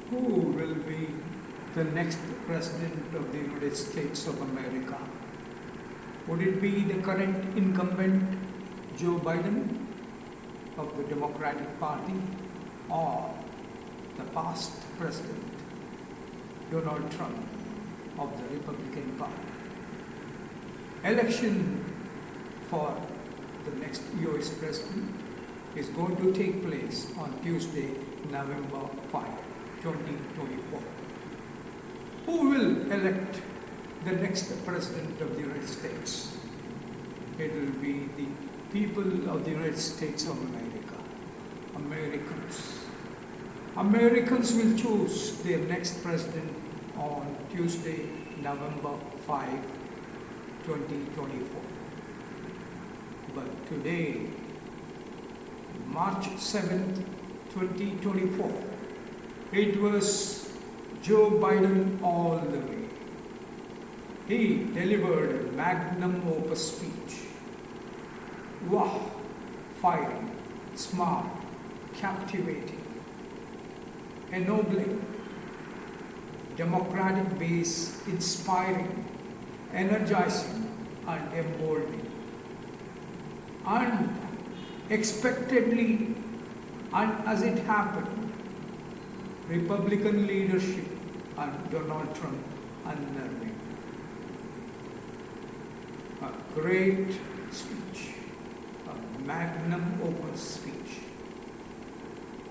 Who will be the next President of the United States of America? Would it be the current incumbent Joe Biden of the Democratic Party or the past President Donald Trump of the Republican Party? Election for the next US President is going to take place on Tuesday, November 5, 2024. Who will elect the next President of the United States? It will be the people of the United States of America, Americans. Americans will choose their next president on Tuesday, November 5, 2024. But today, March 7th, 2024, it was Joe Biden all the way. He delivered a Magnum Opus speech. Wow, fiery, smart, captivating, ennobling, democratic base, inspiring, energizing, and emboldening. Unexpectedly, and as it happened, Republican leadership and Donald Trump unnerving. A great speech, a Magnum Opus speech.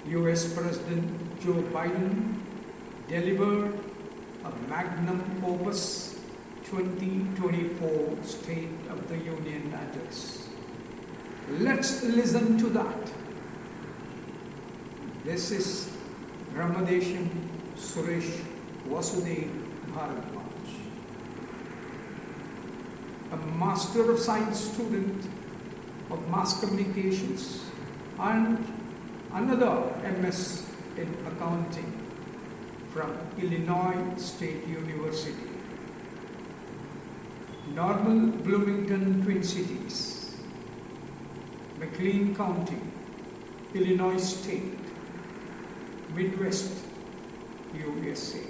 US President Joe Biden delivered a Magnum Opus 2024 State of the Union Address. Let's listen to that. This is Ramadesham Suresh Vasudev Bharadwaj, a Master of Science student of Mass Communications and another MS in Accounting from Illinois State University. Normal Bloomington, Twin Cities, McLean County, Illinois State, Midwest, USA.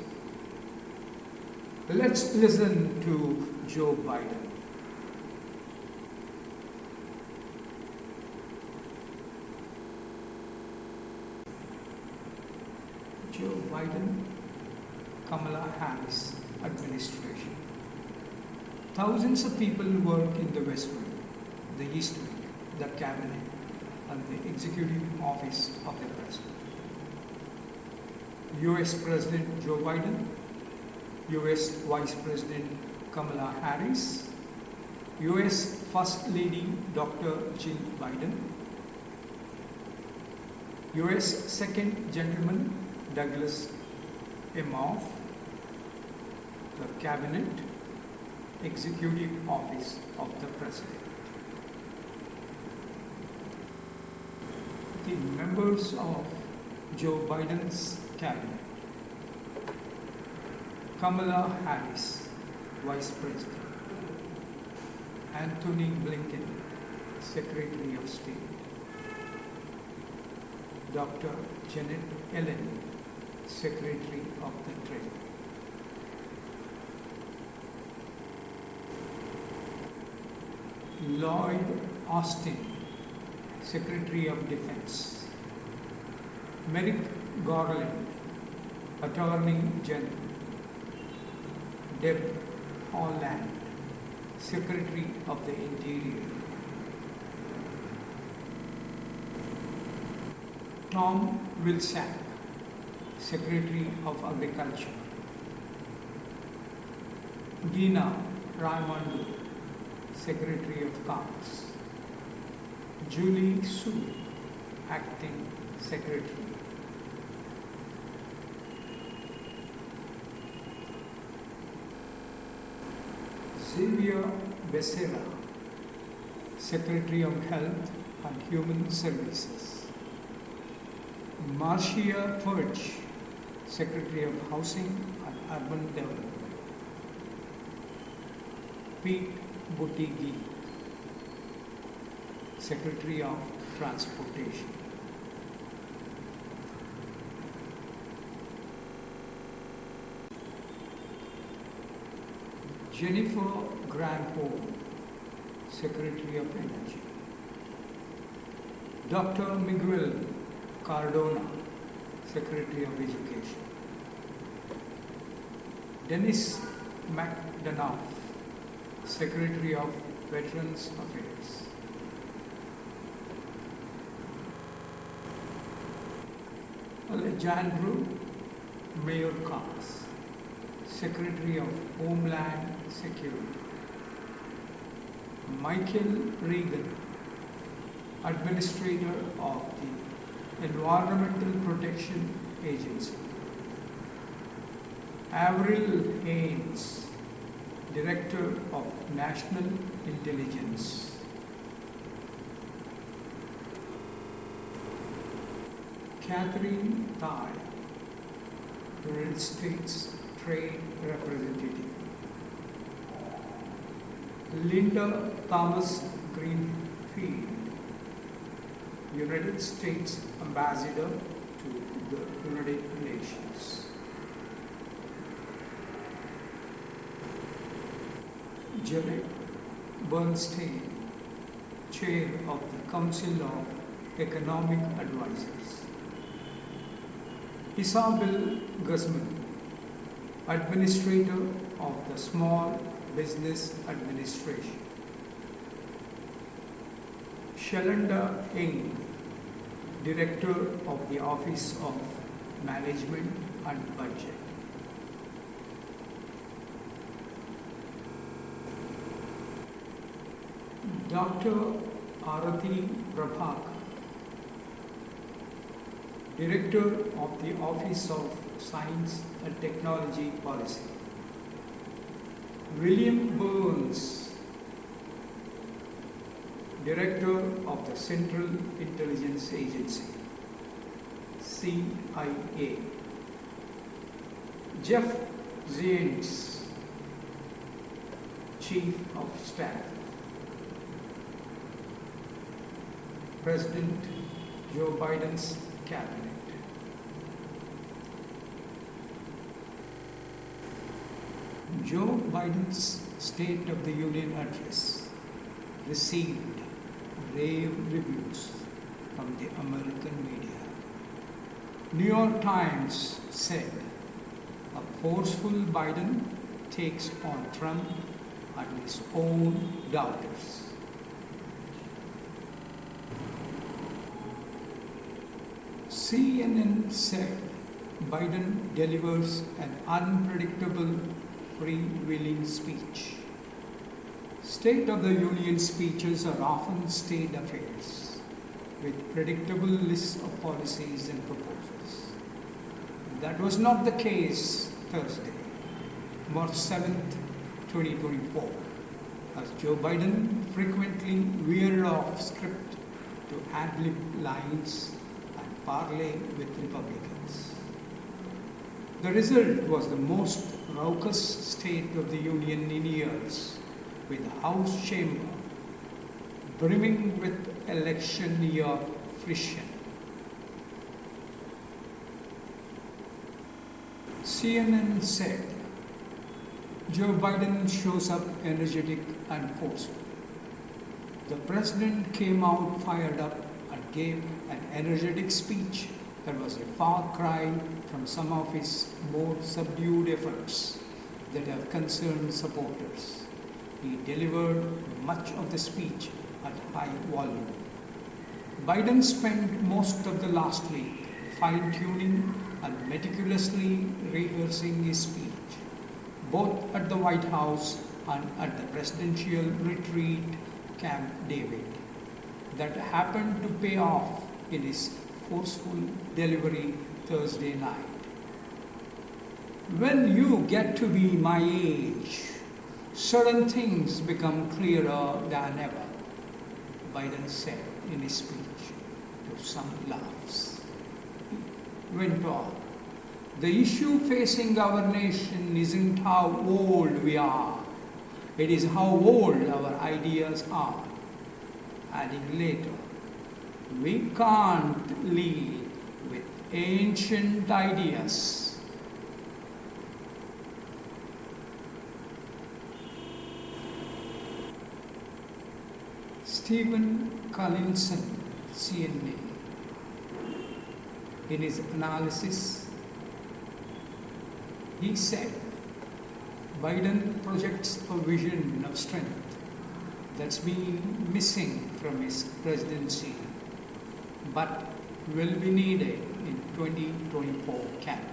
Let's listen to Joe Biden. Joe Biden, Kamala Harris administration. Thousands of people work in the West Wing, the East Wing, the Cabinet, and the Executive Office of the President. US President Joe Biden, US Vice President Kamala Harris, US First Lady Dr. Jill Biden, US Second Gentleman Douglas Emhoff, the Cabinet, Executive Office of the President. The members of Joe Biden's Cabinet: Kamala Harris, Vice President; Anthony Blinken, Secretary of State; Dr. Janet Yellen, Secretary of the Treasury; Lloyd Austin, Secretary of Defense; Merrick Garland, Attorney General; Deb Haaland, Secretary of the Interior; Tom Vilsack, Secretary of Agriculture; Gina Raimondo, Secretary of Commerce; Julie Su, Acting Secretary; Xavier Becerra, Secretary of Health and Human Services; Marcia Fudge, Secretary of Housing and Urban Development; Pete Buttigieg, Secretary of Transportation. Jennifer Granholm, Secretary of Energy. Dr. Miguel Cardona, Secretary of Education. Dennis McDonough, Secretary of Veterans Affairs. Alejandro Mayorkas, Secretary of Homeland Security. Michael Regan, Administrator of the Environmental Protection Agency. Avril Haines, Director of National Intelligence. Catherine Tai, United States Trade Representative. Linda Thomas Greenfield, United States Ambassador to the United Nations. Jared Bernstein, Chair of the Council of Economic Advisors. Isabel Guzman, Administrator of the Small Business Administration. Shalanda Ing, Director of the Office of Management and Budget. Dr. Arati Prabhakar, Director of the Office of Science and Technology Policy. William Burns, Director of the Central Intelligence Agency, CIA. Jeff Zients, Chief of Staff. President Joe Biden's Cabinet. Joe Biden's State of the Union Address received rave reviews from the American media. New York Times said a forceful Biden takes on Trump and his own doubters. CNN said Biden delivers an unpredictable, freewheeling speech. State of the Union speeches are often state affairs with predictable lists of policies and proposals. That was not the case Thursday, March 7th, 2024, as Joe Biden frequently veered off script to ad-lib lines and parlay with Republicans. The result was the most raucous State of the Union in years, with the House chamber brimming with election year friction. CNN said Joe Biden shows up energetic and forceful. The president came out fired up and gave an energetic speech that was a far cry from some of his more subdued efforts that have concerned supporters. He delivered much of the speech at high volume. Biden spent most of the last week fine-tuning and meticulously rehearsing his speech, both at the White House and at the presidential retreat, Camp David, that happened to pay off in his forceful delivery Thursday night. When you get to be my age, certain things become clearer than ever, Biden said in his speech to some laughs. He went on, the issue facing our nation isn't how old we are, it is how old our ideas are. Adding later, we can't lead with ancient ideas. Stephen Collinson, CNA, in his analysis, he said, Biden projects a vision of strength that's been missing from his presidency, but will be needed in 2024 campaign.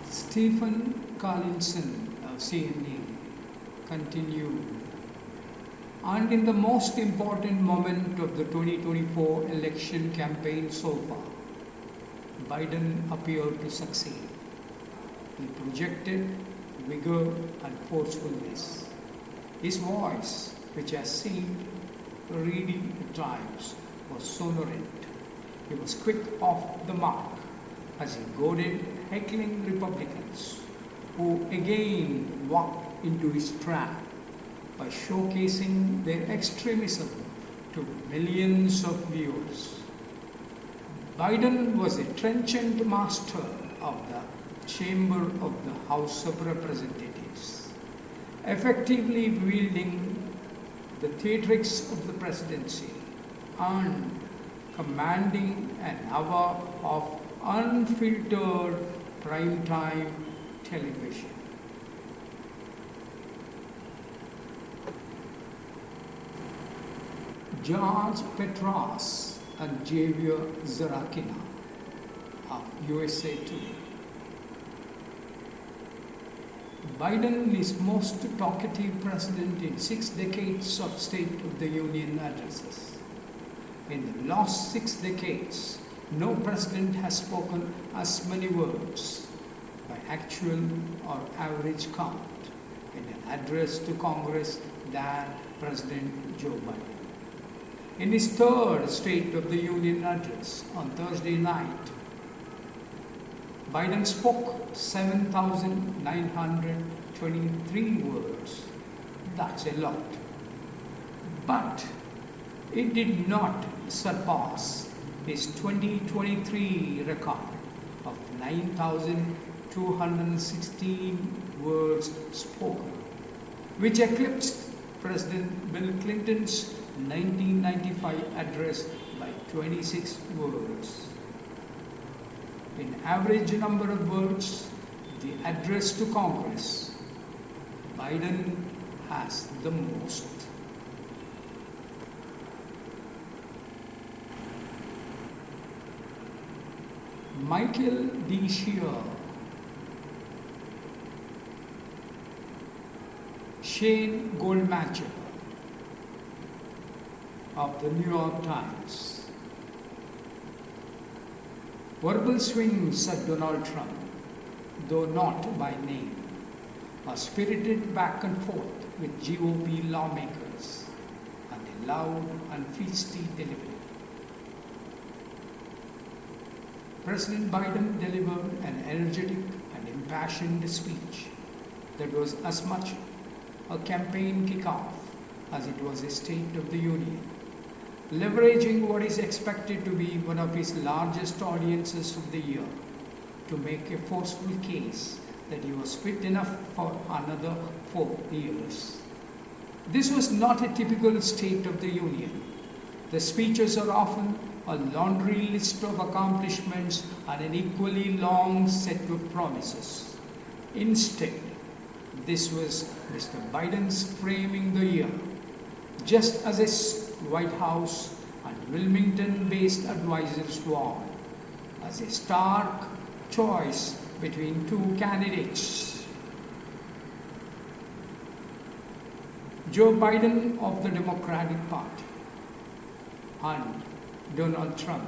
Stephen Collinson of CNA continued, and in the most important moment of the 2024 election campaign so far, Biden appeared to succeed. He projected vigor and forcefulness. His voice, which has seemed reedy at times, was sonorant. He was quick off the mark as he goaded heckling Republicans, who again walked into his trap by showcasing their extremism to millions of viewers. Biden was a trenchant master of the chamber of the House of Representatives, effectively wielding the theatrics of the presidency and commanding an hour of unfiltered primetime television. George Petras and Javier Zarakina of USA Today. Biden is most talkative president in 6 decades of State of the Union addresses. In the last 6 decades, no president has spoken as many words by actual or average count in an address to Congress than President Joe Biden. In his third State of the Union address on Thursday night, Biden spoke 7,923 words. That's a lot. But it did not surpass his 2023 record of 9,216 words spoken, which eclipsed President Bill Clinton's 1995 address by 26 words. In average number of words, the address to Congress, Biden has the most. Michael D. Shear, Shane Goldmacher of the New York Times. Verbal swings at Donald Trump, though not by name, are spirited back and forth with GOP lawmakers and a loud and feisty delivery. President Biden delivered an energetic and impassioned speech that was as much a campaign kickoff as it was a State of the Union, leveraging what is expected to be one of his largest audiences of the year to make a forceful case that he was fit enough for another 4 years. This was not a typical State of the Union. The speeches are often a laundry list of accomplishments and an equally long set of promises. Instead, this was Mr. Biden's framing the year, just as his White House and Wilmington-based advisors warned, as a stark choice between 2 candidates. Joe Biden of the Democratic Party and Donald Trump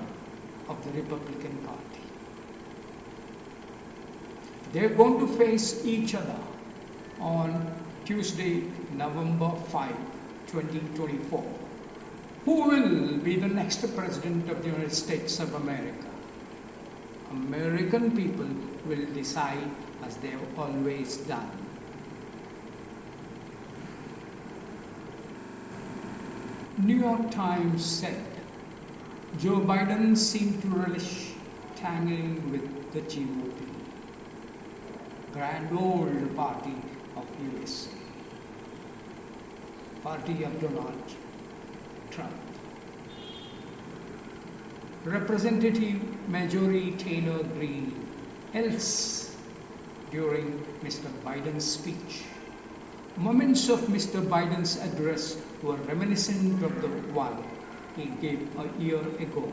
of the Republican Party. They are going to face each other on Tuesday, November 5, 2024. Who will be the next President of the United States of America? American people will decide as they have always done. New York Times said, Joe Biden seemed to relish tangling with the GOP, Grand Old Party of USA, Party of Donald Trump. Representative Marjorie Taylor Greene, else during Mr. Biden's speech. Moments of Mr. Biden's address were reminiscent of the one he gave a year ago,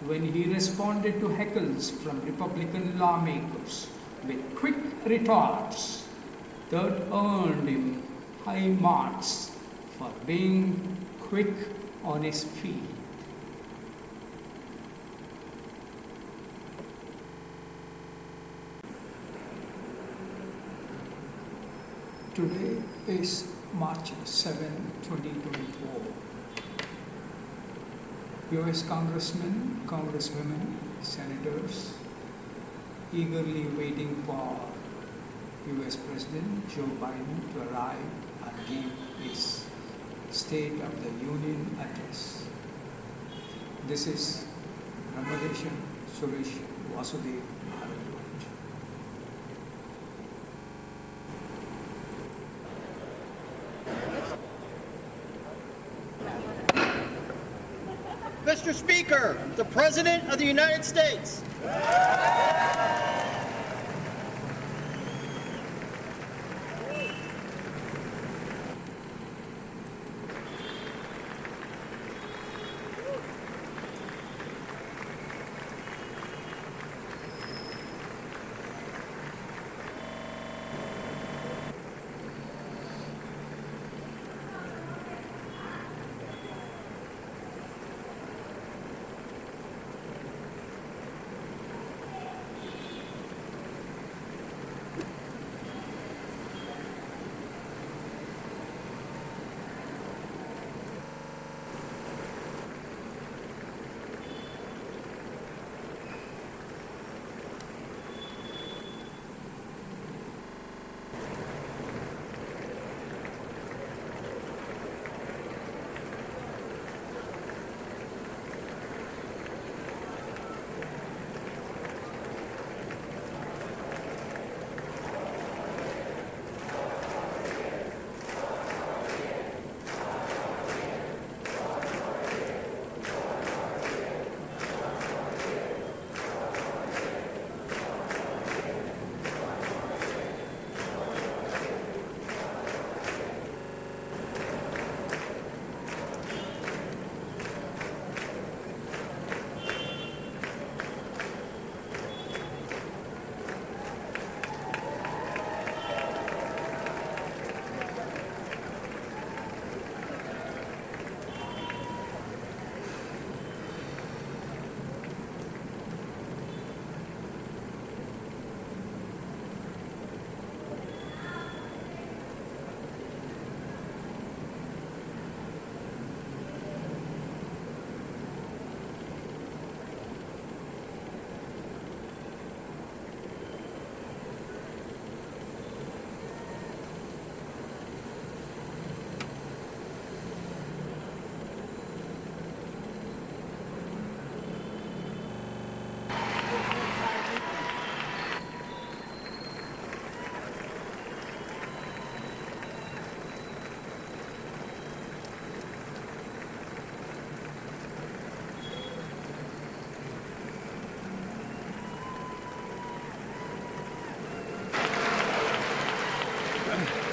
when he responded to heckles from Republican lawmakers with quick retorts that earned him high marks for being quick on his feet. Today is March 7, 2024. US congressmen, congresswomen, senators eagerly waiting for US President Joe Biden to arrive and give his State of the Union address. This is Ramadesh Suresh Vasudev. Mr. Speaker, the President of the United States.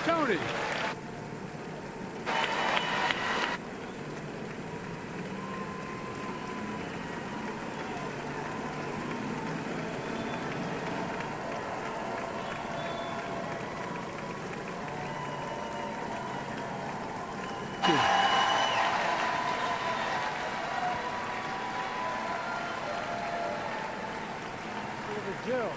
Tony. Jill.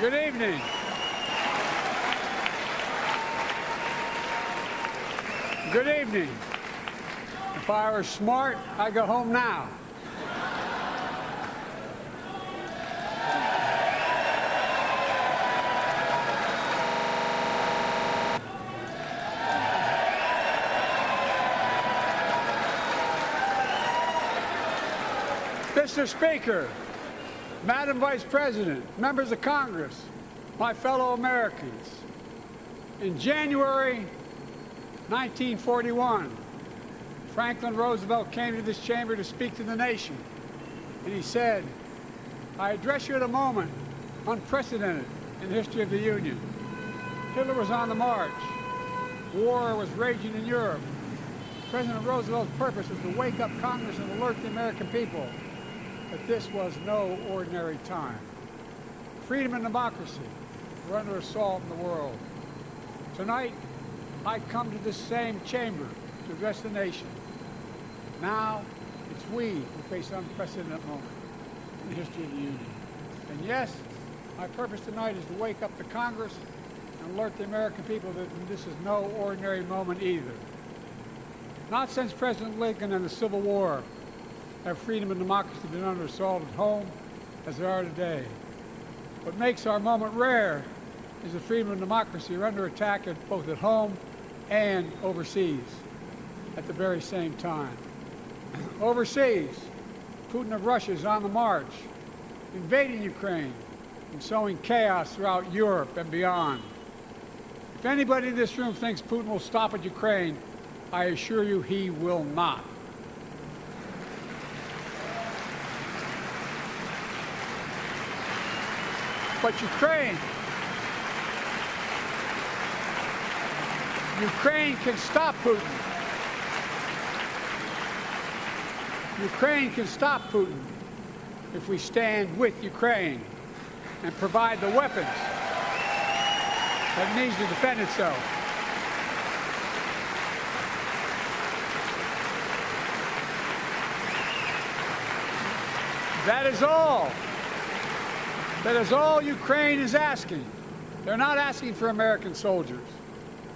Good evening. Good evening. If I were smart, I'd go home now. Mr. Speaker, Madam Vice President, members of Congress, my fellow Americans, in January 1941, Franklin Roosevelt came to this chamber to speak to the nation, and he said, "I address you at a moment unprecedented in the history of the Union. Hitler was on the march. War was raging in Europe. President Roosevelt's purpose was to wake up Congress and alert the American people that this was no ordinary time. Freedom and democracy were under assault in the world. Tonight, I come to this same chamber to address the nation. Now, it's we who face an unprecedented moment in the history of the Union. And yes, my purpose tonight is to wake up the Congress and alert the American people that this is no ordinary moment either. Not since President Lincoln and the Civil War have freedom and democracy been under assault at home as they are today. What makes our moment rare is that freedom and democracy are under attack both at home and overseas at the very same time. Overseas, Putin of Russia is on the march, invading Ukraine and sowing chaos throughout Europe and beyond. If anybody in this room thinks Putin will stop at Ukraine, I assure you he will not. But Ukraine can stop Putin. Ukraine can stop Putin if we stand with Ukraine and provide the weapons that it needs to defend itself. That is all. That is all Ukraine is asking. They're not asking for American soldiers.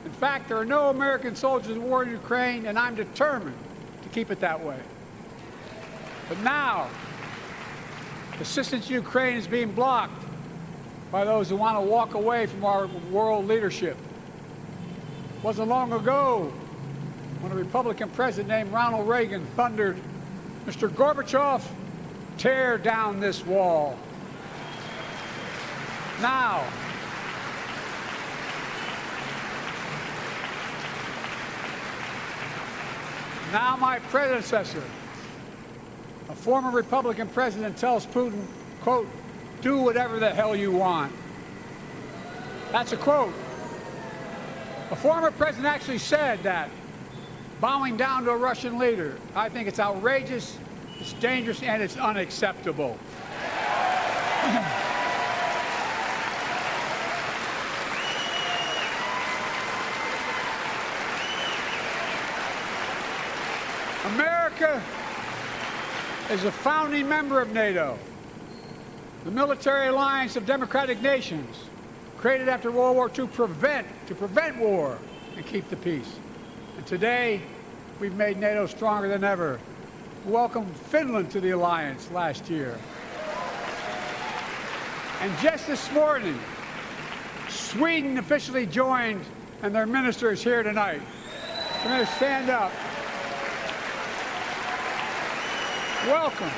In fact, there are no American soldiers in war in Ukraine, and I'm determined to keep it that way. But now, assistance to Ukraine is being blocked by those who want to walk away from our world leadership. It wasn't long ago when a Republican president named Ronald Reagan thundered, "Mr. Gorbachev, tear down this wall." Now, my predecessor, a former Republican president, tells Putin, quote, "Do whatever the hell you want." That's a quote. A former president actually said that, bowing down to a Russian leader. I think it's outrageous, it's dangerous, and it's unacceptable. America is a founding member of NATO, the military alliance of democratic nations, created after World War II to prevent war and keep the peace. And today, we've made NATO stronger than ever. We welcomed Finland to the alliance last year. And just this morning, Sweden officially joined, and their minister is here tonight. I'm going to stand up. Welcome.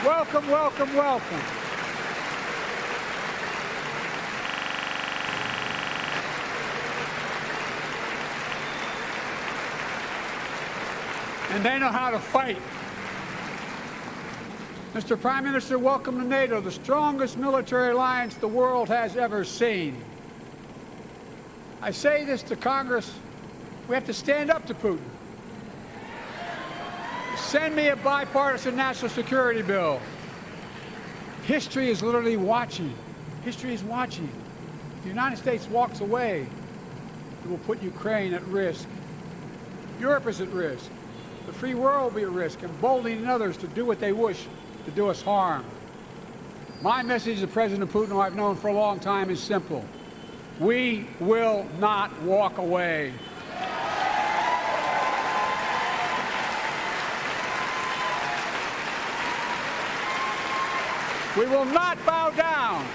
Welcome, welcome, welcome. And they know how to fight. Mr. Prime Minister, welcome to NATO, the strongest military alliance the world has ever seen. I say this to Congress, we have to stand up to Putin. Send me a bipartisan national security bill. History is literally watching. History is watching. If the United States walks away, it will put Ukraine at risk. Europe is at risk. The free world will be at risk, emboldening others to do what they wish to do us harm. My message to President Putin, who I've known for a long time, is simple. We will not walk away. We will not bow down.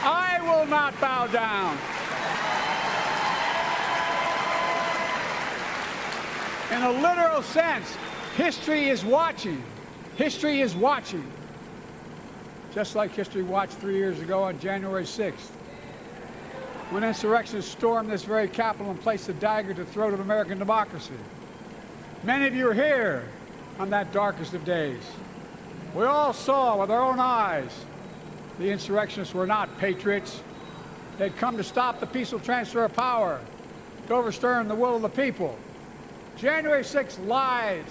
I will not bow down. In a literal sense, history is watching. History is watching. Just like history watched 3 years ago on January 6th, when insurrectionists stormed this very Capitol and placed a dagger to the throat of American democracy. Many of you were here on that darkest of days. We all saw with our own eyes the insurrectionists were not patriots. They'd come to stop the peaceful transfer of power, to overturn the will of the people. January 6th lies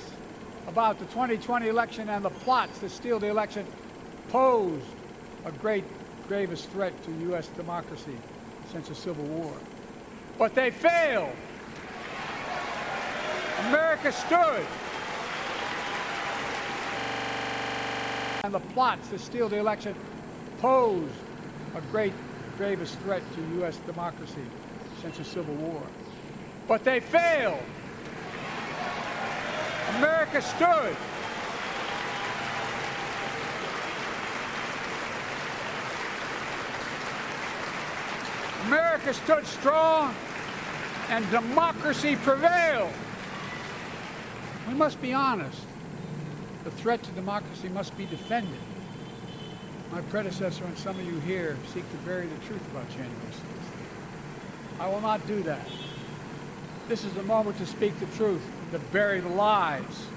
about the 2020 election and the plots to steal the election posed a gravest threat to U.S. democracy since the Civil War. But they failed. America stood. And the plots to steal the election posed a gravest threat to U.S. democracy since the Civil War. But they failed. America stood. America stood strong, and democracy prevailed. We must be honest. The threat to democracy must be defended. My predecessor and some of you here seek to bury the truth about January 6th. I will not do that. This is the moment to speak the truth, to bury the lies.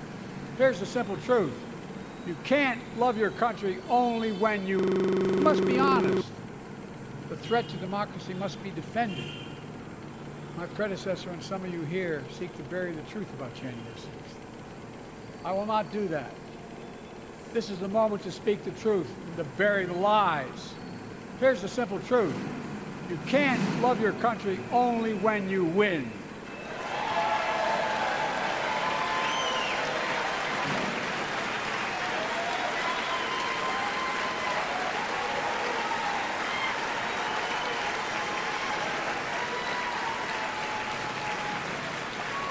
Here's the simple truth. You can't love your country only when you must be honest. The threat to democracy must be defended. My predecessor and some of you here seek to bury the truth about January 6th. I will not do that. This is the moment to speak the truth and to bury the lies. Here's the simple truth. You can't love your country only when you win.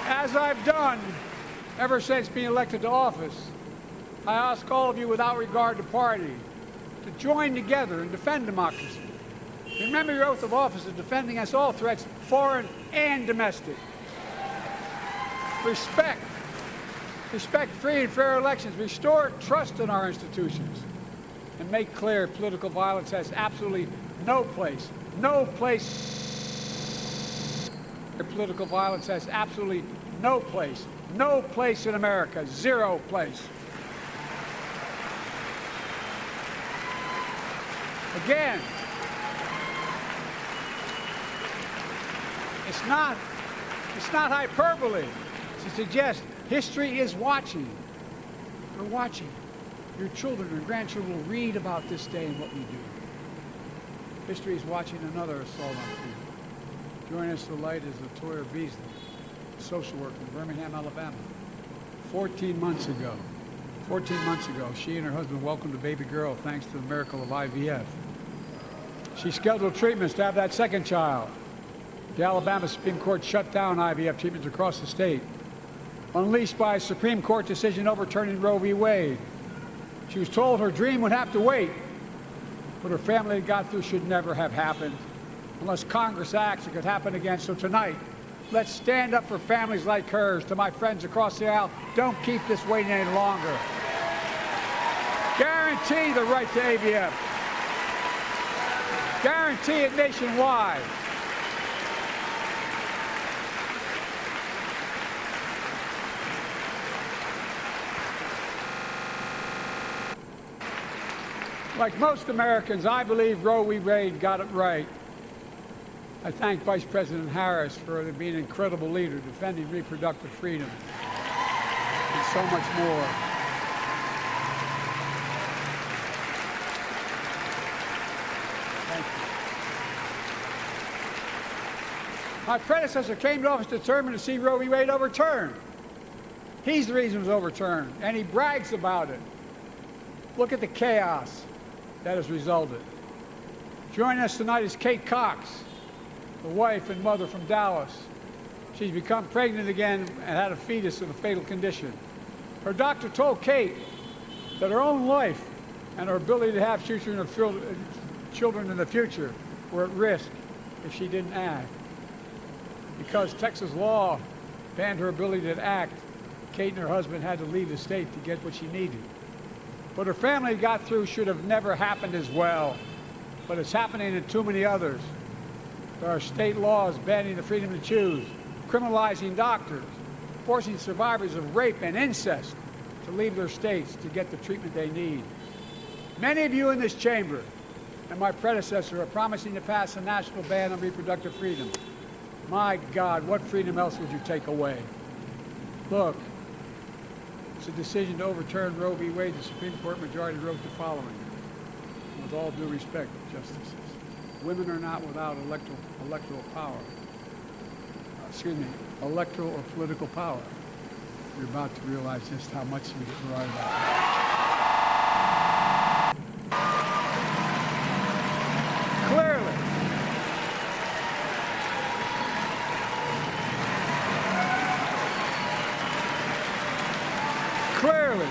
As I've done ever since being elected to office, I ask all of you without regard to party to join together and defend democracy. Remember your oath of office of defending against all threats, foreign and domestic. Respect free and fair elections, restore trust in our institutions, and make clear political violence has absolutely no place. Political violence has absolutely no place in America, zero place. Again, it's not hyperbole to suggest history is watching. We're watching. Your children and grandchildren will read about this day and what we do. History is watching another assault on freedom. Joining us tonight is Latoya Beasley, a social worker in Birmingham, Alabama. 14 months ago, she and her husband welcomed a baby girl thanks to the miracle of IVF. She scheduled treatments to have that second child. The Alabama Supreme Court shut down IVF treatments across the state, unleashed by a Supreme Court decision overturning Roe v. Wade. She was told her dream would have to wait. What her family had got through should never have happened. Unless Congress acts, it could happen again. So tonight, let's stand up for families like hers. To my friends across the aisle, don't keep this waiting any longer. Guarantee the right to AVF. Guarantee it nationwide. Like most Americans, I believe Roe v. Wade got it right. I thank Vice President Harris for being an incredible leader, defending reproductive freedom, and so much more. Thank you. My predecessor came to office determined to see Roe v. Wade overturned. He's the reason it was overturned, and he brags about it. Look at the chaos that has resulted. Joining us tonight is Kate Cox, the wife and mother from Dallas. She's become pregnant again and had a fetus with a fatal condition. Her doctor told Kate that her own life and her ability to have children in the future were at risk if she didn't act. Because Texas law banned her ability to act, Kate and her husband had to leave the state to get what she needed. What her family got through should have never happened as well, but it's happening to too many others. There are state laws banning the freedom to choose, criminalizing doctors, forcing survivors of rape and incest to leave their states to get the treatment they need. Many of you in this chamber and my predecessor are promising to pass a national ban on reproductive freedom. My God, what freedom else would you take away? Look, it's a decision to overturn Roe v. Wade. The Supreme Court majority wrote the following. With all due respect, Justices, women are not without electoral power. Electoral or political power. You're about to realize just how much you are about. Clearly,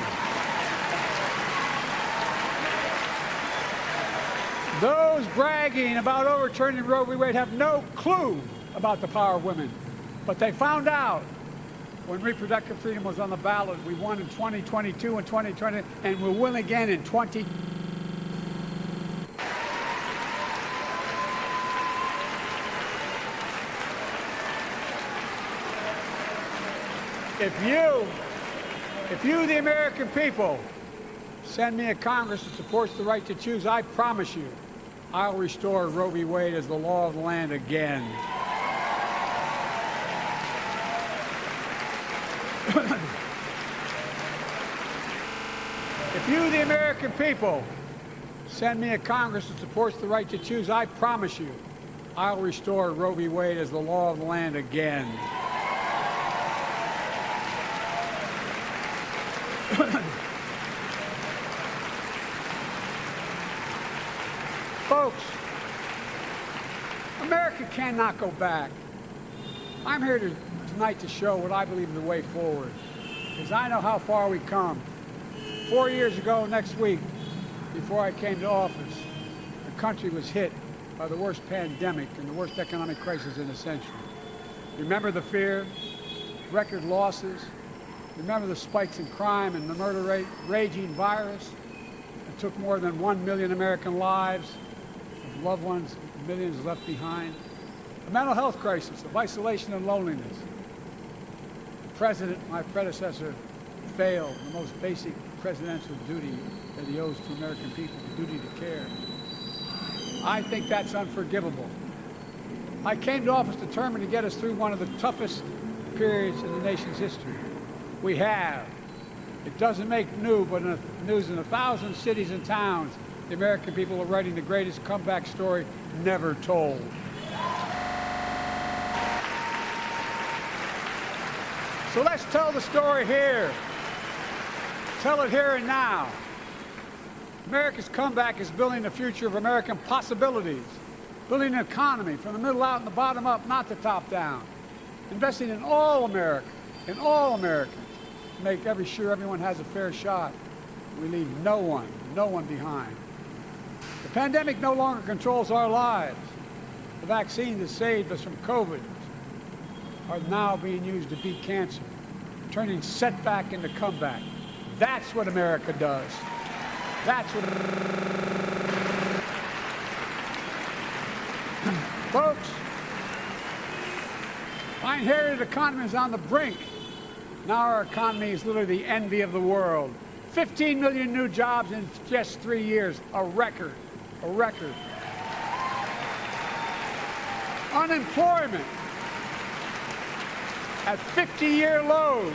those bragging about overturning Roe v. Wade have no clue about the power of women. But they found out when reproductive freedom was on the ballot. We won in 2022 and 2020, and we'll win again in 2020. If you, the American people, send me a Congress that supports the right to choose, I promise you, I'll restore Roe v. Wade as the law of the land again. If you, the American people, send me a Congress that supports the right to choose, I promise you, I'll restore Roe v. Wade as the law of the land again. Folks, America cannot go back. I'm here tonight to show what I believe is the way forward, because I know how far we've come. 4 years ago next week, before I came to office, the country was hit by the worst pandemic and the worst economic crisis in a century. Remember the fear, record losses, remember the spikes in crime and the murder rate, raging virus that took more than 1 million American lives, with loved ones, millions left behind. A mental health crisis of isolation and loneliness. The president, my predecessor, failed the most basic presidential duty that he owes to American people, the duty to care. I think that's unforgivable. I came to office determined to get us through one of the toughest periods in the nation's history. We have. It doesn't make news, but in 1,000 cities and towns, the American people are writing the greatest comeback story never told. So let's tell the story here. Tell it here and now. America's comeback is building the future of American possibilities, building an economy from the middle out and the bottom up, not the top down. Investing in all America, in all Americans, to make sure everyone has a fair shot. We leave no one behind. The pandemic no longer controls our lives. The vaccine that saved us from COVID are now being used to beat cancer, turning setback into comeback. That's what America does. That's what... Folks, my inherited economy is on the brink. Now our economy is literally the envy of the world. 15 million new jobs in just 3 years, a record, a record. Unemployment at 50-year lows.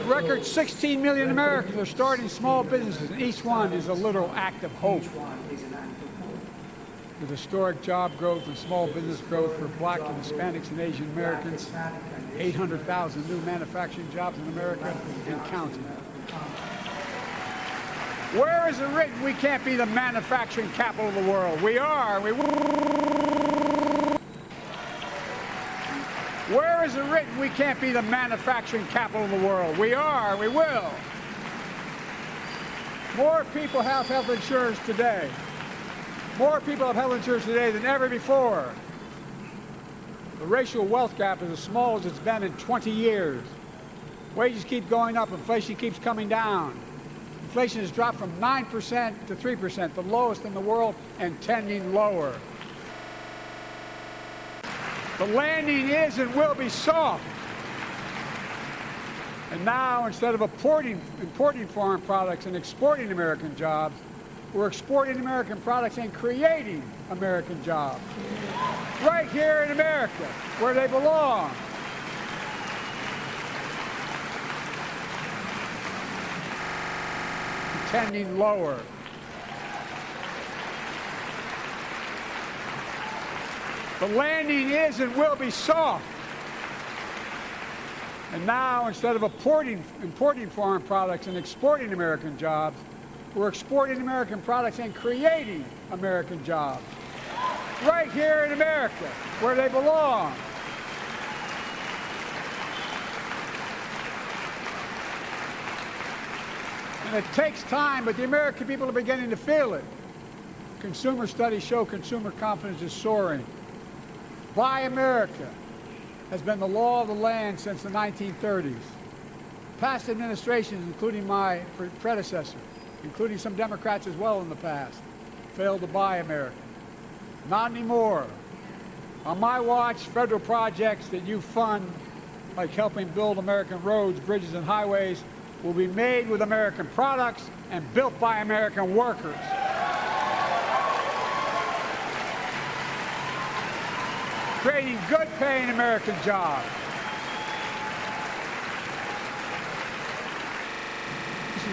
Record 16 million Americans are starting small businesses, and each one is a literal act of hope. With historic job growth and small business growth for Black and Hispanics and Asian Americans, 800,000 new manufacturing jobs in America and counting. Where is it written we can't be the manufacturing capital of the world? We are. Where is it written we can't be the manufacturing capital of the world? We are. We will. More people have health insurance today. More people have health insurance today than ever before. The racial wealth gap is as small as it's been in 20 years. Wages keep going up, inflation keeps coming down. Inflation has dropped from 9% to 3%, the lowest in the world, and tending lower. The landing is and will be soft. And now, instead of importing foreign products and exporting American jobs, we're exporting American products and creating American jobs. Right here in America, where they belong. Tending lower. The landing is and will be soft. And now, instead of importing foreign products and exporting American jobs, we're exporting American products and creating American jobs. Right here in America, where they belong. And it takes time, but the American people are beginning to feel it. Consumer studies show consumer confidence is soaring. Buy America has been the law of the land since the 1930s. Past administrations, including my predecessor, including some Democrats as well in the past, failed to buy America. Not anymore. On my watch, federal projects that you fund, like helping build American roads, bridges, and highways, will be made with American products and built by American workers. Creating good-paying American jobs.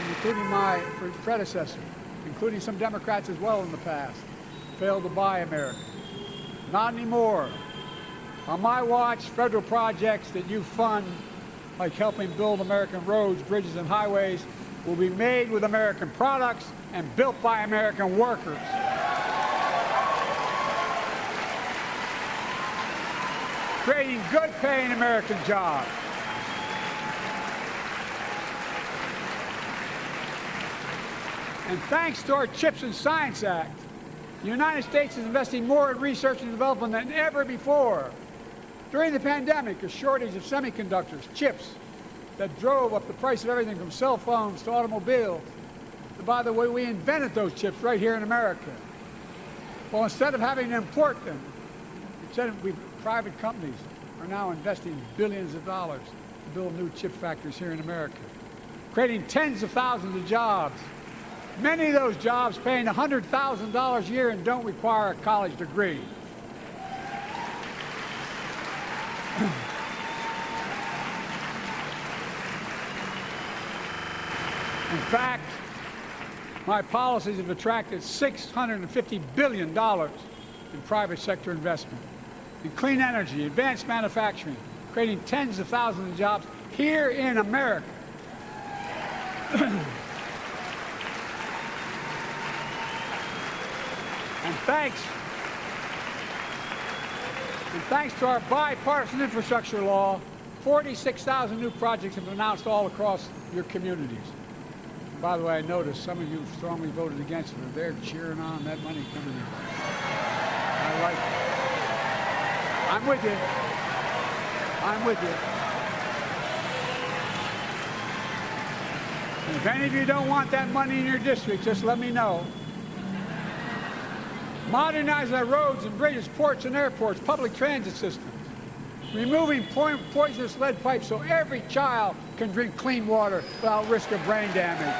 Including my predecessor, including some Democrats as well in the past, failed to buy America. Not anymore. On my watch, federal projects that you fund, like helping build American roads, bridges, and highways, will be made with American products and built by American workers. Creating good-paying American jobs. And thanks to our CHIPS and Science Act, the United States is investing more in research and development than ever before. During the pandemic, a shortage of semiconductors, chips, that drove up the price of everything from cell phones to automobiles. And by the way, we invented those chips right here in America. Well, instead of having to import them, private companies are now investing billions of dollars to build new chip factories here in America, creating tens of thousands of jobs. Many of those jobs paying $100,000 a year and don't require a college degree. In fact, my policies have attracted $650 billion in private sector investment in clean energy, advanced manufacturing, creating tens of thousands of jobs here in America. And thanks to our bipartisan infrastructure law, 46,000 new projects have been announced all across your communities. And by the way, I noticed some of you strongly voted against it. They're cheering on that money coming in. I like it. I'm with you. I'm with you. And if any of you don't want that money in your district, just let me know. Modernizing our roads and bridges, ports and airports, public transit systems. Removing poisonous lead pipes so every child can drink clean water without risk of brain damage.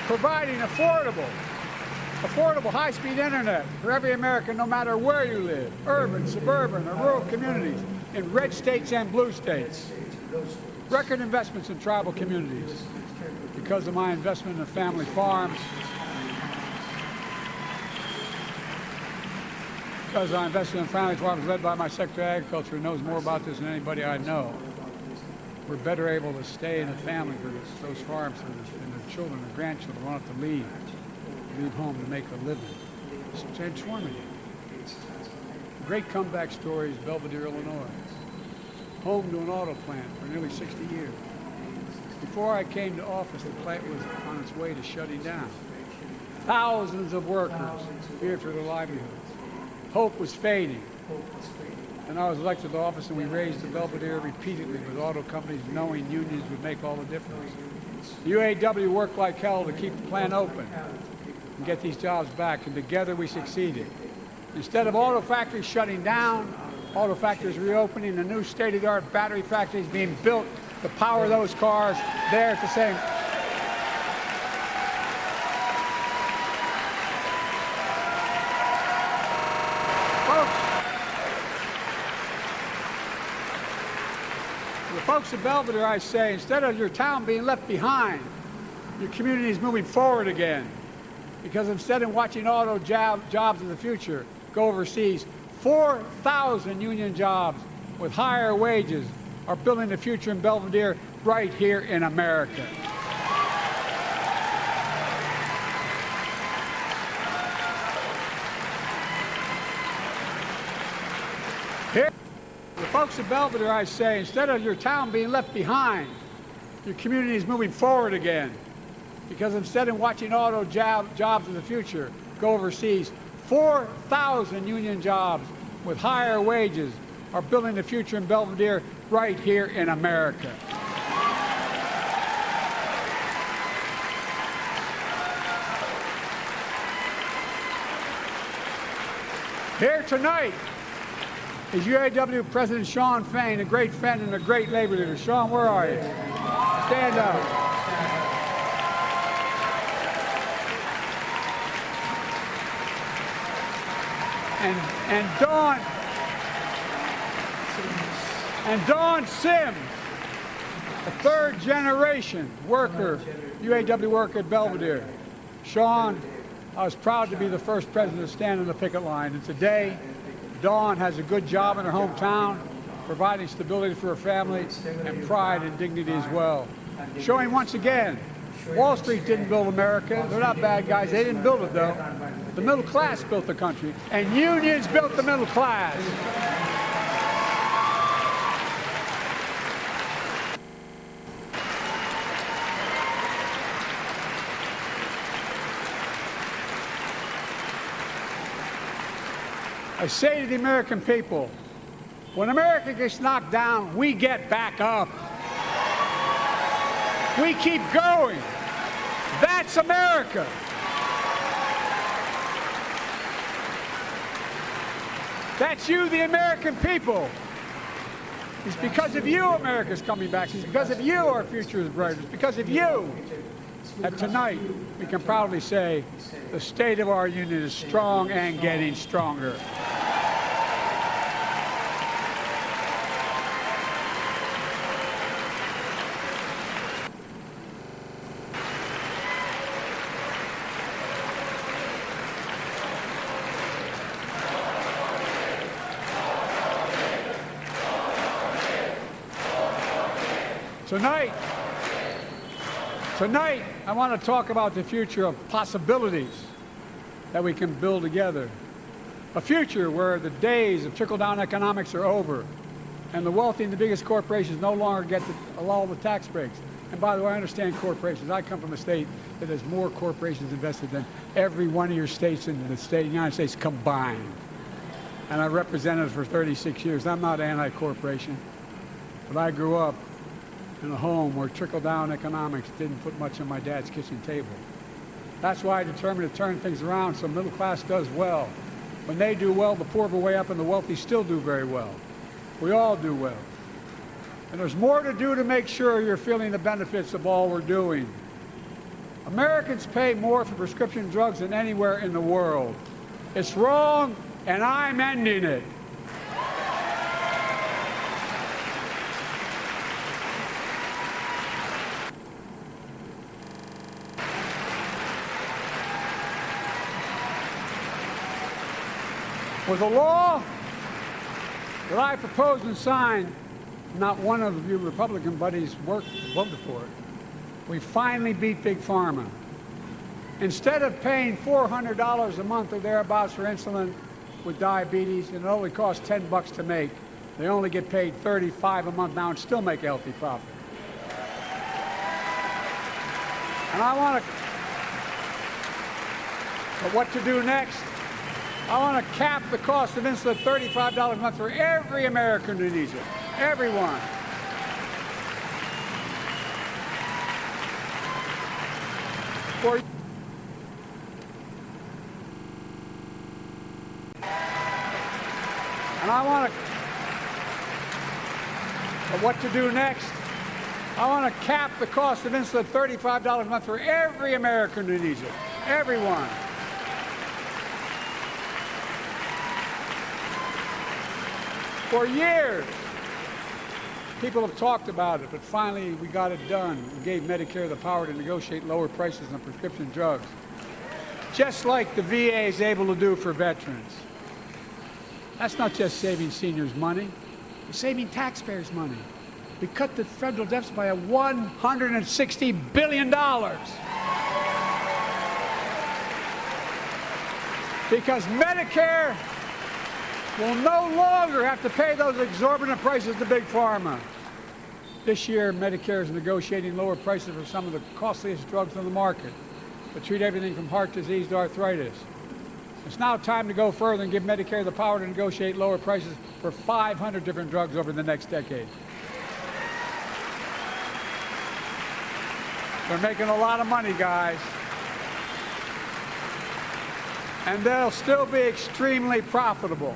Providing affordable high-speed internet for every American, no matter where you live, urban, suburban, or rural communities, in red states and blue states. Record investments in tribal communities. Because of my investment in family farms, because I invested in family farms led by my Secretary of Agriculture, who knows more about this than anybody I know, we're better able to stay in the family for those farms and their children and grandchildren won't have to leave home to make a living. It's transformative. Great comeback stories, Belvedere, Illinois. Home to an auto plant for nearly 60 Before I came to office, the plant was on its way to shutting down. Thousands of workers feared for their livelihoods. Hope was fading. And I was elected to office, and we raised the Belvedere repeatedly with auto companies knowing unions would make all the difference. The UAW worked like hell to keep the plant open and get these jobs back, and together we succeeded. Instead of auto factories shutting down, auto factories reopening, a new state-of-the-art battery factories being built to power those cars there at the same. Folks of Belvedere, I say, instead of your town being left behind, your community is moving forward again. Because instead of watching auto jobs in the future go overseas, 4,000 union jobs with higher wages are building the future in Belvedere right here in America. Here, the folks of Belvedere, I say, instead of your town being left behind, your community is moving forward again. Because instead of watching auto jobs in the future go overseas, 4,000 union jobs with higher wages are building the future in Belvedere right here in America. Here tonight is UAW President Shawn Fain, a great friend and a great labor leader. Shawn, where are you? Stand up. And Dawn Sims, a third-generation worker, UAW worker at Belvedere. Shawn, I was proud to be the first president to stand on the picket line, and today, Dawn has a good job in her hometown, providing stability for her family and pride and dignity as well. Showing once again, Wall Street didn't build America. They're not bad guys. They didn't build it, though. The middle class built the country, and unions built the middle class. I say to the American people, when America gets knocked down, we get back up. We keep going. That's America. That's you, the American people. It's because of you America's coming back. It's because of you our future is brighter. It's because of you that tonight we can proudly say the state of our union is strong and getting stronger. Tonight, I want to talk about the future of possibilities that we can build together. A future where the days of trickle-down economics are over, and the wealthy and the biggest corporations no longer get all the tax breaks. And by the way, I understand corporations. I come from a state that has more corporations invested than every one of your states in the United States combined. And I represented it for 36 years. I'm not anti-corporation, but I grew up in a home where trickle-down economics didn't put much on my dad's kitchen table. That's why I determined to turn things around so middle class does well. When they do well, the poor go way up and the wealthy still do very well. We all do well. And there's more to do to make sure you're feeling the benefits of all we're doing. Americans pay more for prescription drugs than anywhere in the world. It's wrong, and I'm ending it. With the law that I proposed and signed, not one of you Republican buddies voted for it. We finally beat Big Pharma. Instead of paying $400 a month or thereabouts for insulin with diabetes, and it only costs $10 to make, they only get paid $35 a month now and still make a healthy profit. And I But what to do next? I want to cap the cost of insulin at $35 a month for every American who needs it. Everyone. And I want to, but what to do next? I want to cap the cost of insulin at $35 a month for every American who needs it. Everyone. For years, people have talked about it, but finally we got it done. We gave Medicare the power to negotiate lower prices on prescription drugs, just like the VA is able to do for veterans. That's not just saving seniors money, it's saving taxpayers money. We cut the federal deficit by $160 billion. Because Medicare will no longer have to pay those exorbitant prices to Big Pharma. This year, Medicare is negotiating lower prices for some of the costliest drugs on the market, that treat everything from heart disease to arthritis. It's now time to go further and give Medicare the power to negotiate lower prices for 500 different drugs over the next decade. They're making a lot of money, guys. And they'll still be extremely profitable.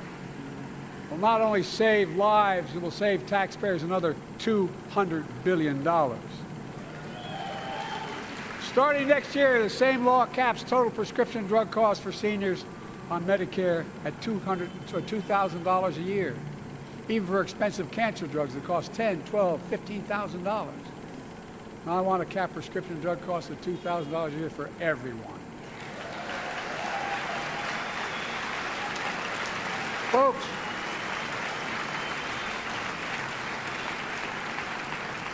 Will not only save lives, it will save taxpayers another $200 billion. Starting next year, the same law caps total prescription drug costs for seniors on Medicare at $2,000 a year, even for expensive cancer drugs that cost $10,000, $12,000, $15,000. Now I want to cap prescription drug costs at $2,000 a year for everyone. Folks,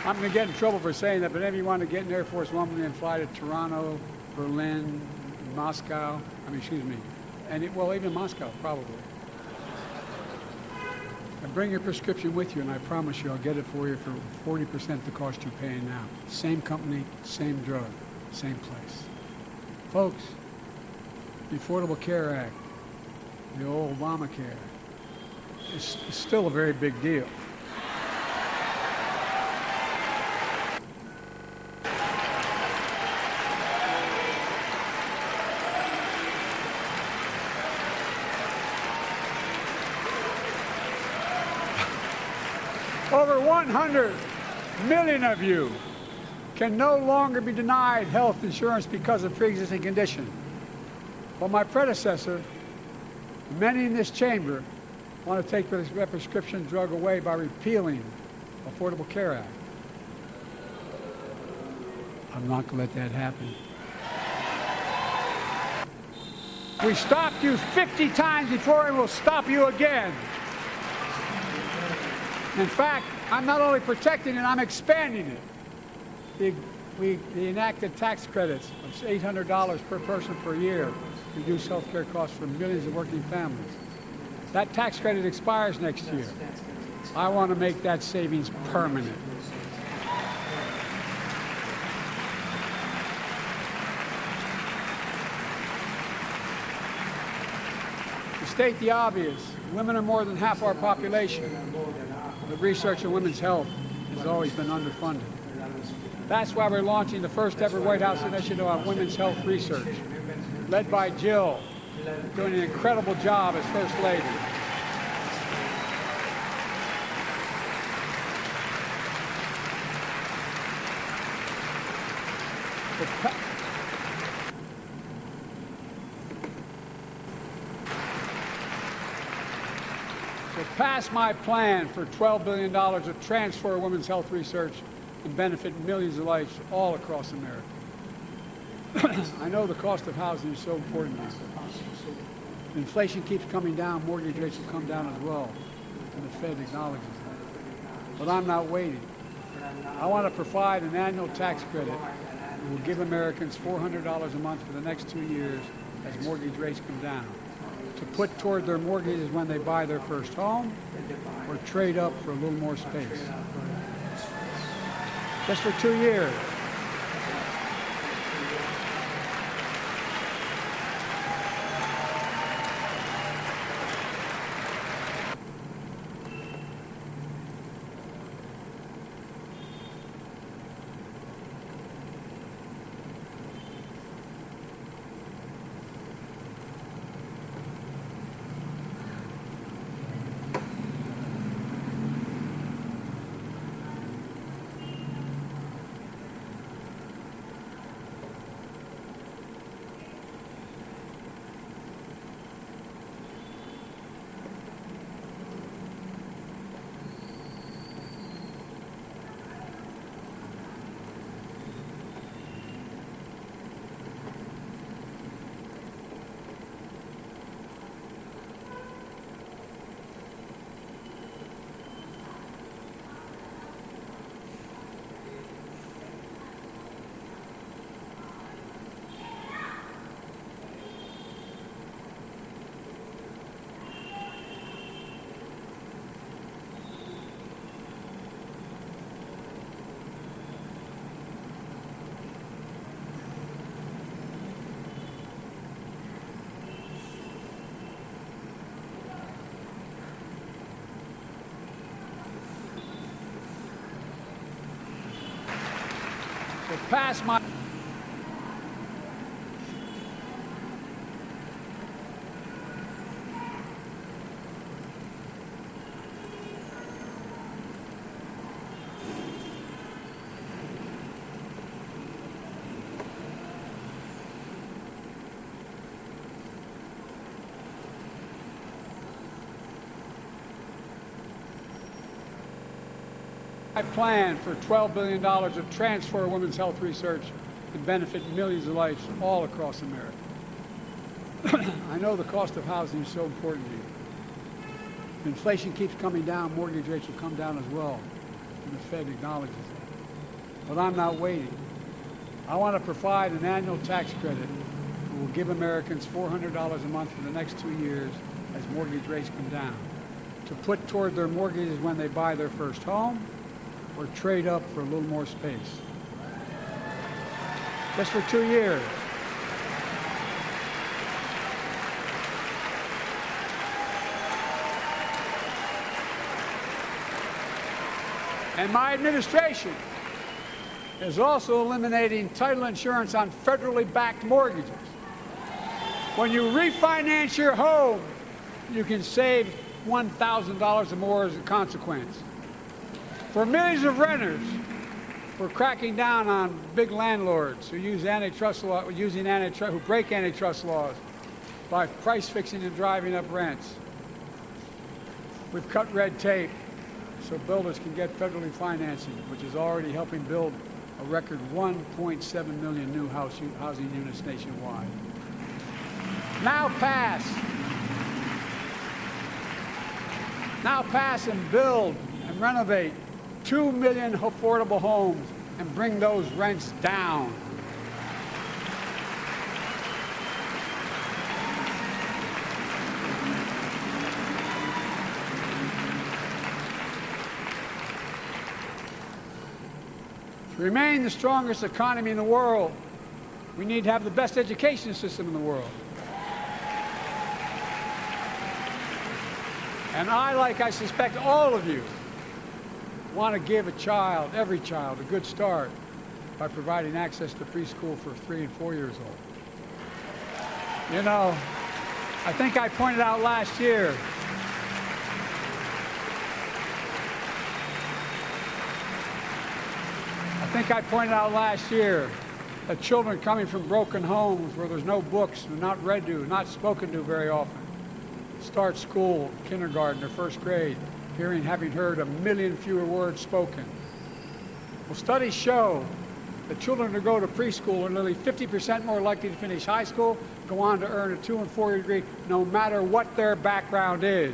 I'm going to get in trouble for saying that, but if you want to get in Air Force One and fly to Toronto, Berlin, Moscow, well, even Moscow, probably. And bring your prescription with you, and I promise you I'll get it for you for 40% the cost you're paying now. Same company, same drug, same place. Folks, the Affordable Care Act, the old Obamacare, is still a very big deal. Over 100 million of you can no longer be denied health insurance because of pre-existing condition. Well, my predecessor, many in this chamber, want to take this prescription drug away by repealing the Affordable Care Act. I'm not going to let that happen. We stopped you 50 times before, and we'll stop you again. In fact, I'm not only protecting it, I'm expanding it. We enacted tax credits of $800 per person per year to reduce health care costs for millions of working families. That tax credit expires next year. I want to make that savings permanent. To state the obvious, women are more than half our population. But research on women's health has always been underfunded. That's why we're launching the first ever White House initiative on women's health research, led by Jill, doing an incredible job as First Lady. Pass my plan for $12 billion to transfer women's health research and benefit millions of lives all across America. I know the cost of housing is so important now. Inflation keeps coming down, mortgage rates will come down as well, and the Fed acknowledges that. But I'm not waiting. I want to provide an annual tax credit that will give Americans $400 a month for the next 2 years as mortgage rates come down, to put toward their mortgages when they buy their first home or trade up for a little more space. Just for 2 years. pass my plan for $12 billion to transfer women's health research and benefit millions of lives all across America. I know the cost of housing is so important to you. If inflation keeps coming down, mortgage rates will come down as well, and the Fed acknowledges that. But I'm not waiting. I want to provide an annual tax credit that will give Americans $400 a month for the next 2 years as mortgage rates come down, to put toward their mortgages when they buy their first home, or trade up for a little more space. Just for 2 years. And my administration is also eliminating title insurance on federally backed mortgages. When you refinance your home, you can save $1,000 or more as a consequence. For millions of renters, we're cracking down on big landlords who use antitrust law, who break antitrust laws by price fixing and driving up rents. We've cut red tape so builders can get federally financing, which is already helping build a record 1.7 million new housing units nationwide. Now pass and build and renovate 2 million affordable homes and bring those rents down. To remain the strongest economy in the world, we need to have the best education system in the world. And I suspect all of you, want to give every child, a good start by providing access to preschool for 3 and 4 years old. You know, I think I pointed out last year that children coming from broken homes where there's no books, and not read to, not spoken to very often, start school, kindergarten, or first grade, having heard 1 million fewer words spoken. Well, studies show that children who go to preschool are nearly 50% more likely to finish high school, go on to earn a 2- and 4-year degree, no matter what their background is.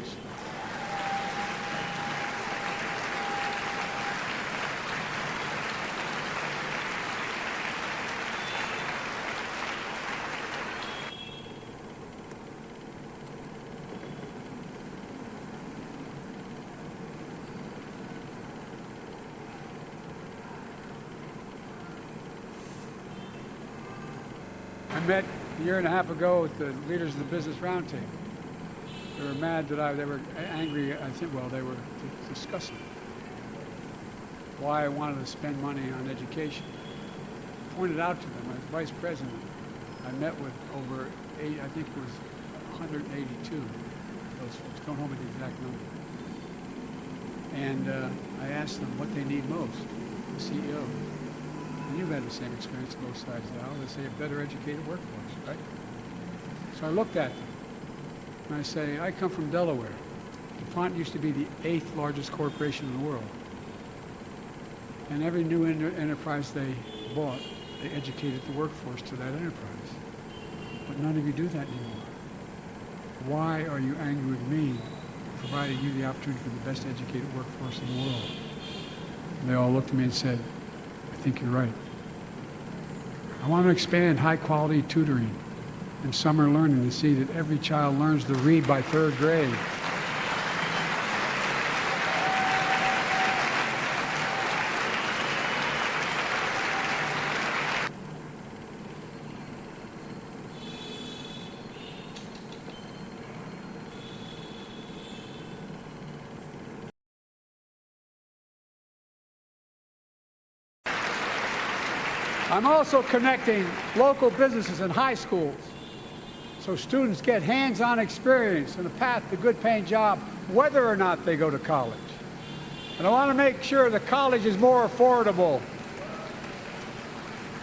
I met a year and a half ago with the leaders of the Business Roundtable. They were mad that they were angry, I think, well, they were discussing why I wanted to spend money on education. I pointed out to them, as vice president, I met with over 8, I think it was 182 of those folks. Don't hold me to the exact number. And I asked them what they need most, the CEO. And you've had the same experience on both sides of the aisle. They say a better educated workforce, right? So I looked at them, and I say, I come from Delaware. DuPont used to be the 8th largest corporation in the world. And every new enterprise they bought, they educated the workforce to that enterprise. But none of you do that anymore. Why are you angry with me providing you the opportunity for the best educated workforce in the world? And they all looked at me and said, I think you're right. I want to expand high-quality tutoring and summer learning to see that every child learns to read by 3rd grade. I'm also connecting local businesses and high schools so students get hands-on experience and a path to a good-paying job whether or not they go to college. And I want to make sure the college is more affordable.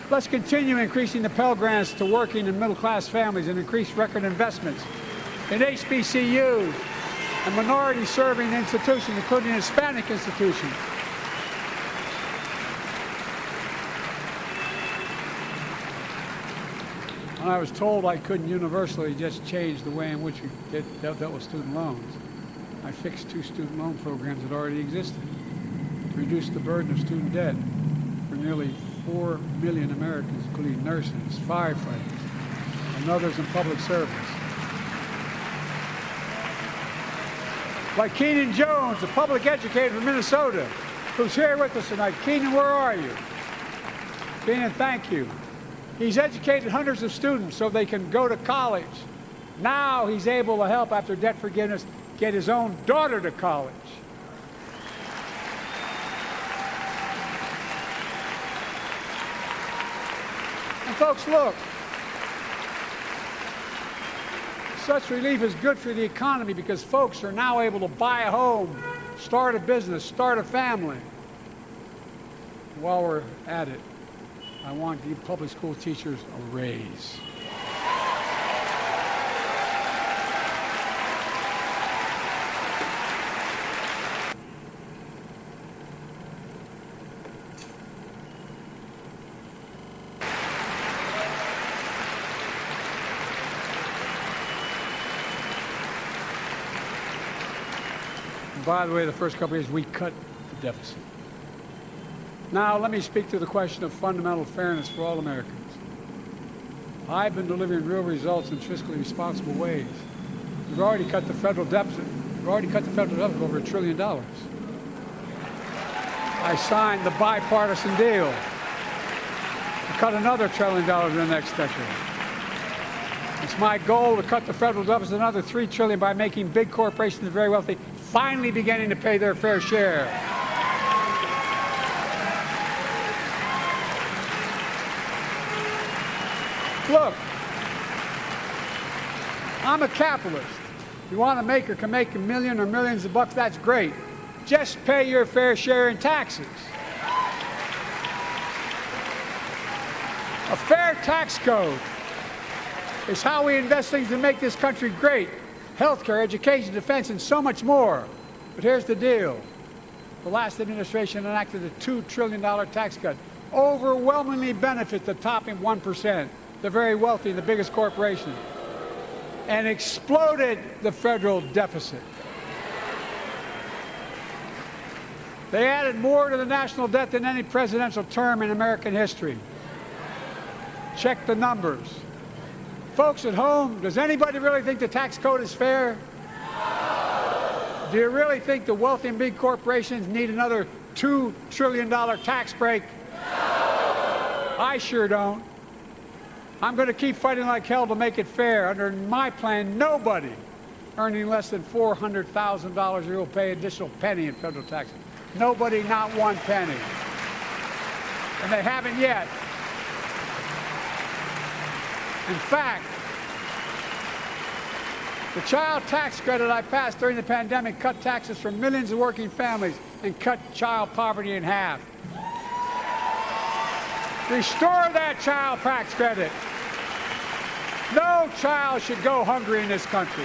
Let's continue increasing the Pell Grants to working and middle-class families and increase record investments in HBCUs and minority-serving institutions, including Hispanic institutions. When I was told I couldn't universally just change the way in which we dealt with student loans, I fixed 2 student loan programs that already existed to reduce the burden of student debt for nearly 4 million Americans, including nurses, firefighters, and others in public service. Like Keenan Jones, a public educator from Minnesota, who's here with us tonight. Keenan, where are you? Keenan, thank you. He's educated hundreds of students so they can go to college. Now he's able to help, after debt forgiveness, get his own daughter to college. And folks, look, such relief is good for the economy because folks are now able to buy a home, start a business, start a family. While we're at it, I want to give public school teachers a raise. By the way, the first couple of years, we cut the deficit. Now, let me speak to the question of fundamental fairness for all Americans. I've been delivering real results in fiscally responsible ways. We've already cut the federal deficit. We've already cut the federal deficit over $1 trillion. I signed the bipartisan deal to cut another $1 trillion in the next decade. It's my goal to cut the federal deficit another $3 trillion by making big corporations and very wealthy finally beginning to pay their fair share. Look, I'm a capitalist. If you want to make or can make $1 million or millions of bucks, that's great. Just pay your fair share in taxes. A fair tax code is how we invest things to make this country great. Healthcare, education, defense, and so much more. But here's the deal. The last administration enacted a $2 trillion tax cut. Overwhelmingly benefit the top 1%, the very wealthy, the biggest corporations, and exploded the federal deficit. They added more to the national debt than any presidential term in American history. Check the numbers. Folks at home, does anybody really think the tax code is fair? No. Do you really think the wealthy and big corporations need another $2 trillion tax break? No. I sure don't. I'm going to keep fighting like hell to make it fair. Under my plan, nobody earning less than $400,000 a year will pay an additional penny in federal taxes. Nobody, not one penny. And they haven't yet. In fact, the child tax credit I passed during the pandemic cut taxes for millions of working families and cut child poverty in half. Restore that child tax credit. No child should go hungry in this country.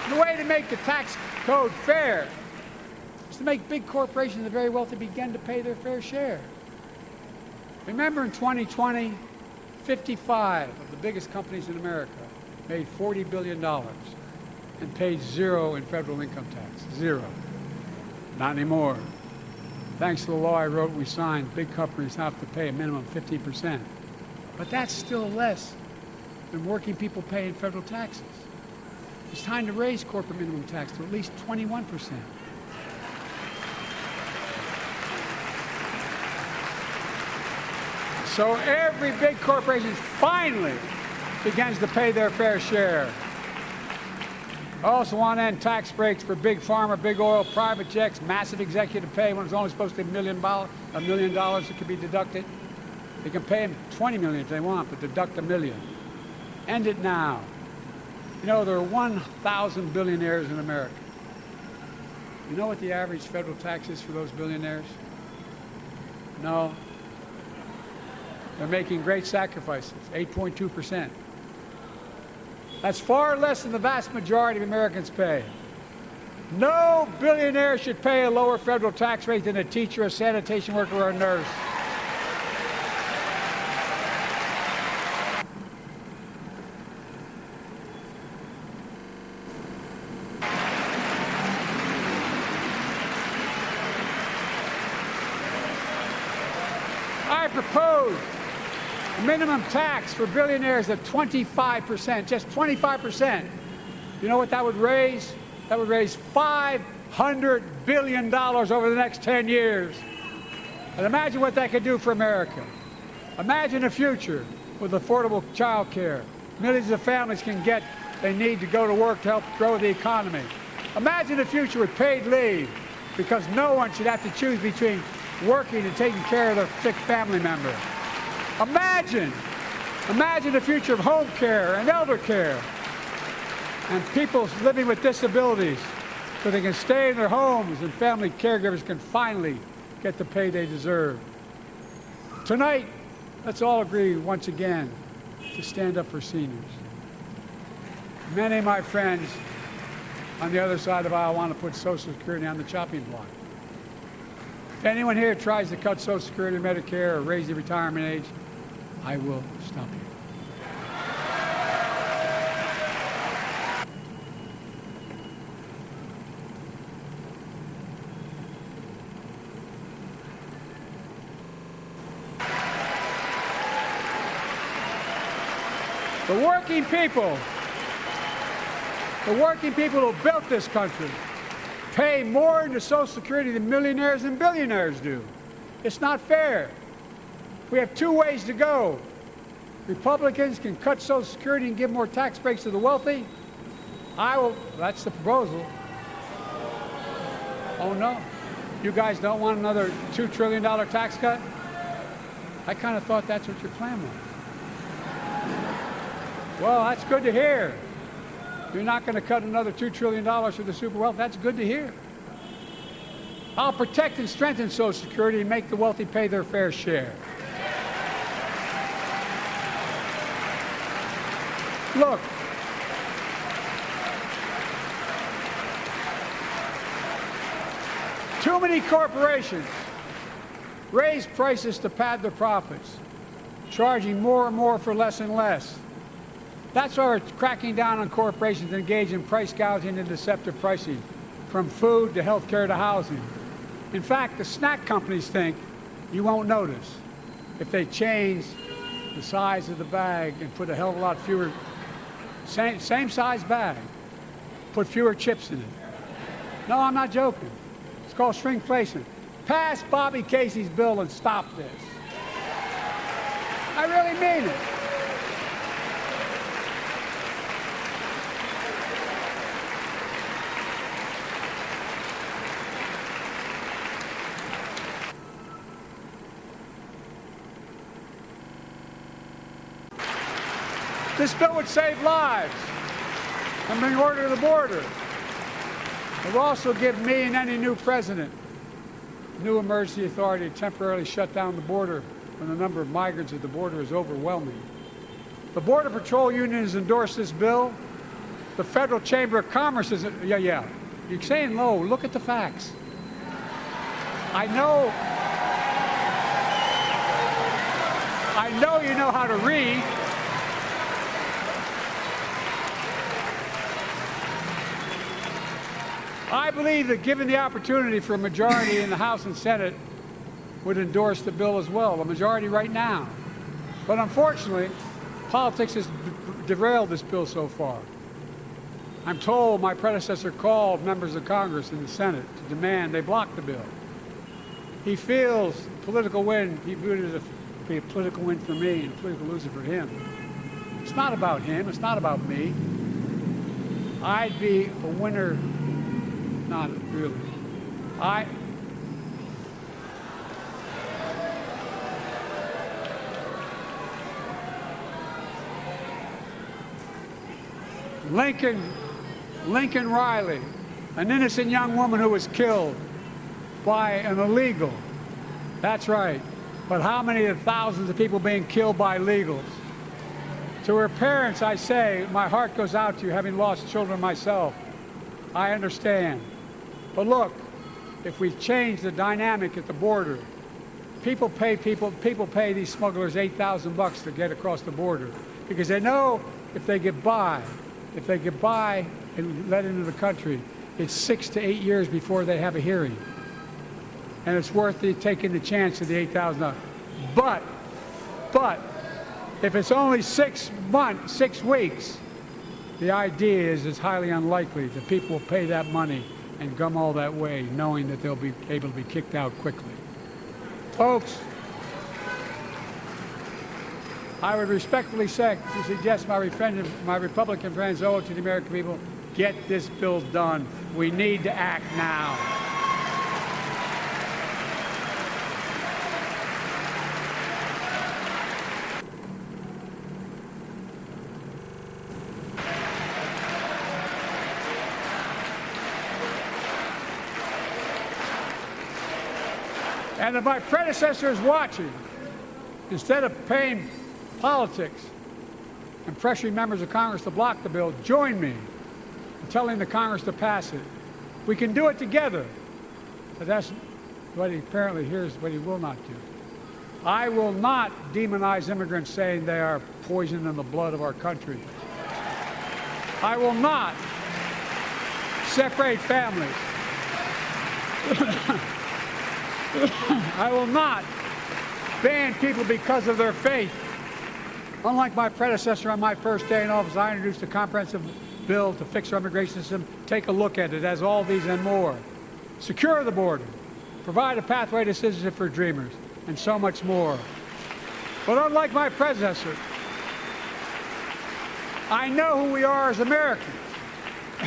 The way to make the tax code fair is to make big corporations and the very wealthy begin to pay their fair share. Remember in 2020, 55 of the biggest companies in America made $40 billion and paid zero in federal income tax. Zero. Not anymore. Thanks to the law I wrote, we signed, big companies have to pay a minimum of 15%. But that's still less than working people pay in federal taxes. It's time to raise corporate minimum tax to at least 21%. So every big corporation finally begins to pay their fair share. I also want to end tax breaks for big pharma, big oil, private jets, massive executive pay when it's only supposed to be $1 million that could be deducted. They can pay them $20 million if they want, but deduct $1 million. End it now. You know, there are 1,000 billionaires in America. You know what the average federal tax is for those billionaires? No. They're making great sacrifices, 8.2%. That's far less than the vast majority of Americans pay. No billionaire should pay a lower federal tax rate than a teacher, a sanitation worker, or a nurse. I propose a minimum tax for billionaires of 25%, just 25%. You know what that would raise? That would raise $500 billion over the next 10 years. And imagine what that could do for America. Imagine a future with affordable child care. Millions of families can get they need to go to work to help grow the economy. Imagine a future with paid leave, because no one should have to choose between working and taking care of their sick family member. Imagine the future of home care and elder care, and people living with disabilities so they can stay in their homes and family caregivers can finally get the pay they deserve. Tonight, let's all agree once again to stand up for seniors. Many of my friends on the other side of the aisle want to put Social Security on the chopping block. If anyone here tries to cut Social Security or Medicare or raise the retirement age, I will stop you. The working people who built this country pay more into Social Security than millionaires and billionaires do. It's not fair. We have two ways to go. Republicans can cut Social Security and give more tax breaks to the wealthy. That's the proposal. Oh no, you guys don't want another $2 trillion tax cut? I kind of thought that's what your plan was. Well, that's good to hear. You're not going to cut another $2 trillion for the super wealthy. That's good to hear. I'll protect and strengthen Social Security and make the wealthy pay their fair share. Look, too many corporations raise prices to pad their profits, charging more and more for less and less. That's why we're cracking down on corporations that engage in price gouging and deceptive pricing, from food to healthcare to housing. In fact, the snack companies think you won't notice if they change the size of the bag and put a hell of a lot fewer, same size bag, put fewer chips in it. No, I'm not joking. It's called shrinkflation. Pass Bobby Casey's bill and stop this. I really mean it. This bill would save lives and bring order to the border. It will also give me and any new president new emergency authority to temporarily shut down the border when the number of migrants at the border is overwhelming. The Border Patrol Union has endorsed this bill. The Federal Chamber of Commerce is, yeah. You're saying low. Look at the facts. I know you know how to read. I believe that given the opportunity for a majority in the House and Senate would endorse the bill as well, a majority right now. But unfortunately, politics has derailed this bill so far. I'm told my predecessor called members of Congress in the Senate to demand they block the bill. He feels political win, he viewed it as a political win for me and a political loser for him. It's not about him, it's not about me. I'd be a winner. Not really. Lincoln Riley, an innocent young woman who was killed by an illegal. That's right. But how many of the thousands of people being killed by illegals? To her parents, I say, my heart goes out to you, having lost children myself. I understand. But look, if we change the dynamic at the border, people pay these smugglers $8,000 to get across the border because they know if they get by and let into the country, it's 6 to 8 years before they have a hearing. And it's worth taking the chance of the $8,000. But if it's only 6 weeks, the idea is it's highly unlikely that people will pay that money and come all that way, knowing that they'll be able to be kicked out quickly. Folks, I would respectfully suggest my Republican friends owe it to the American people, get this bill done. We need to act now. And if my predecessor is watching, instead of paying politics and pressuring members of Congress to block the bill, join me in telling the Congress to pass it. We can do it together. But that's what here's what he will not do. I will not demonize immigrants saying they are poison in the blood of our country. I will not separate families. I will not ban people because of their faith. Unlike my predecessor on my first day in office, I introduced a comprehensive bill to fix our immigration system. Take a look at it. It has all these and more. Secure the border. Provide a pathway to citizenship for dreamers. And so much more. But unlike my predecessor, I know who we are as Americans.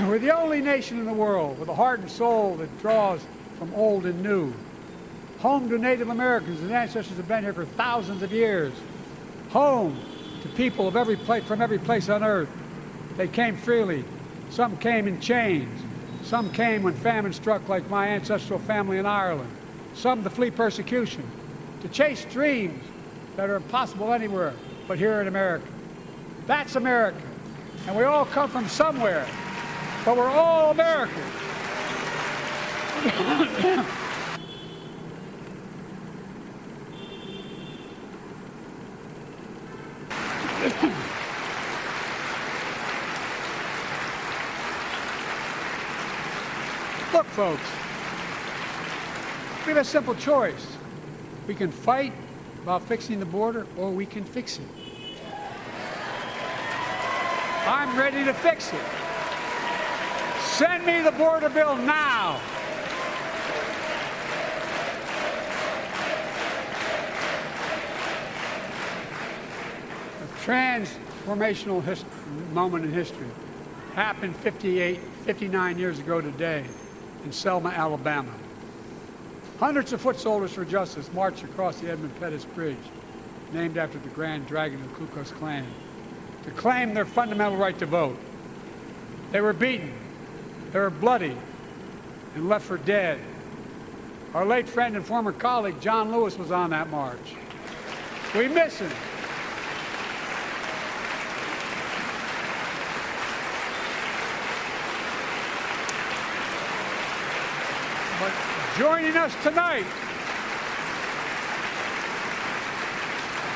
We're the only nation in the world with a heart and soul that draws from old and new. Home to Native Americans, whose ancestors have been here for thousands of years. Home to people of from every place on earth. They came freely. Some came in chains. Some came when famine struck, like my ancestral family in Ireland. Some to flee persecution, to chase dreams that are impossible anywhere but here in America. That's America. And we all come from somewhere, but we're all Americans. Look, folks, we have a simple choice. We can fight about fixing the border, or we can fix it. I'm ready to fix it. Send me the border bill now. A transformational moment in history happened 59 years ago today in Selma, Alabama. Hundreds of foot soldiers for justice marched across the Edmund Pettus Bridge, named after the Grand Dragon of the Ku Klux Klan, to claim their fundamental right to vote. They were beaten, they were bloody, and left for dead. Our late friend and former colleague, John Lewis, was on that march. We miss him. But joining us tonight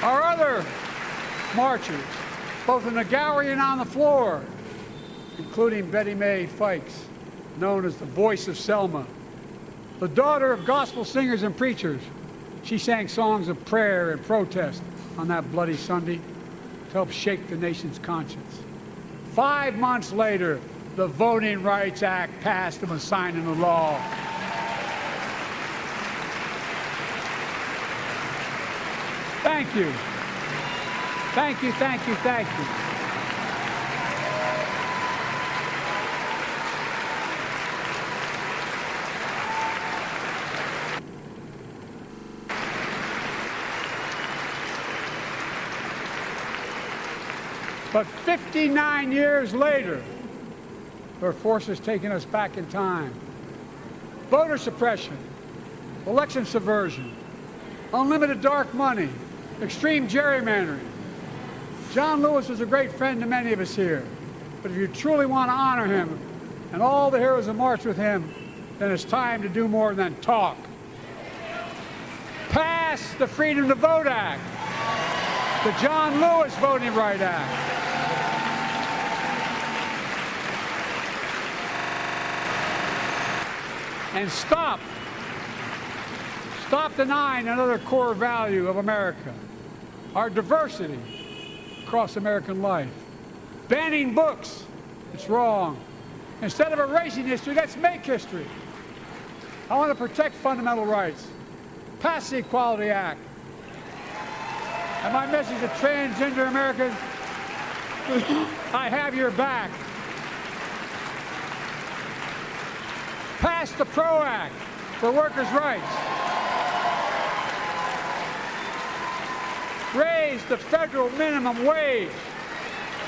are other marchers, both in the gallery and on the floor, including Betty Mae Fikes, known as the voice of Selma, the daughter of gospel singers and preachers. She sang songs of prayer and protest on that bloody Sunday to help shake the nation's conscience. 5 months later, the Voting Rights Act passed and was signed into law. Thank you. Thank you, thank you, thank you. But 59 years later, there are forces taking us back in time. Voter suppression, election subversion, unlimited dark money, extreme gerrymandering. John Lewis was a great friend to many of us here. But if you truly want to honor him and all the heroes that marched with him, then it's time to do more than talk. Pass the Freedom to Vote Act, the John Lewis Voting Right Act. And stop denying another core value of America, our diversity across American life. Banning books, it's wrong. Instead of erasing history, let's make history. I want to protect fundamental rights. Pass the Equality Act. And my message to transgender Americans, I have your back. Pass the PRO Act for workers' rights. Raise the federal minimum wage,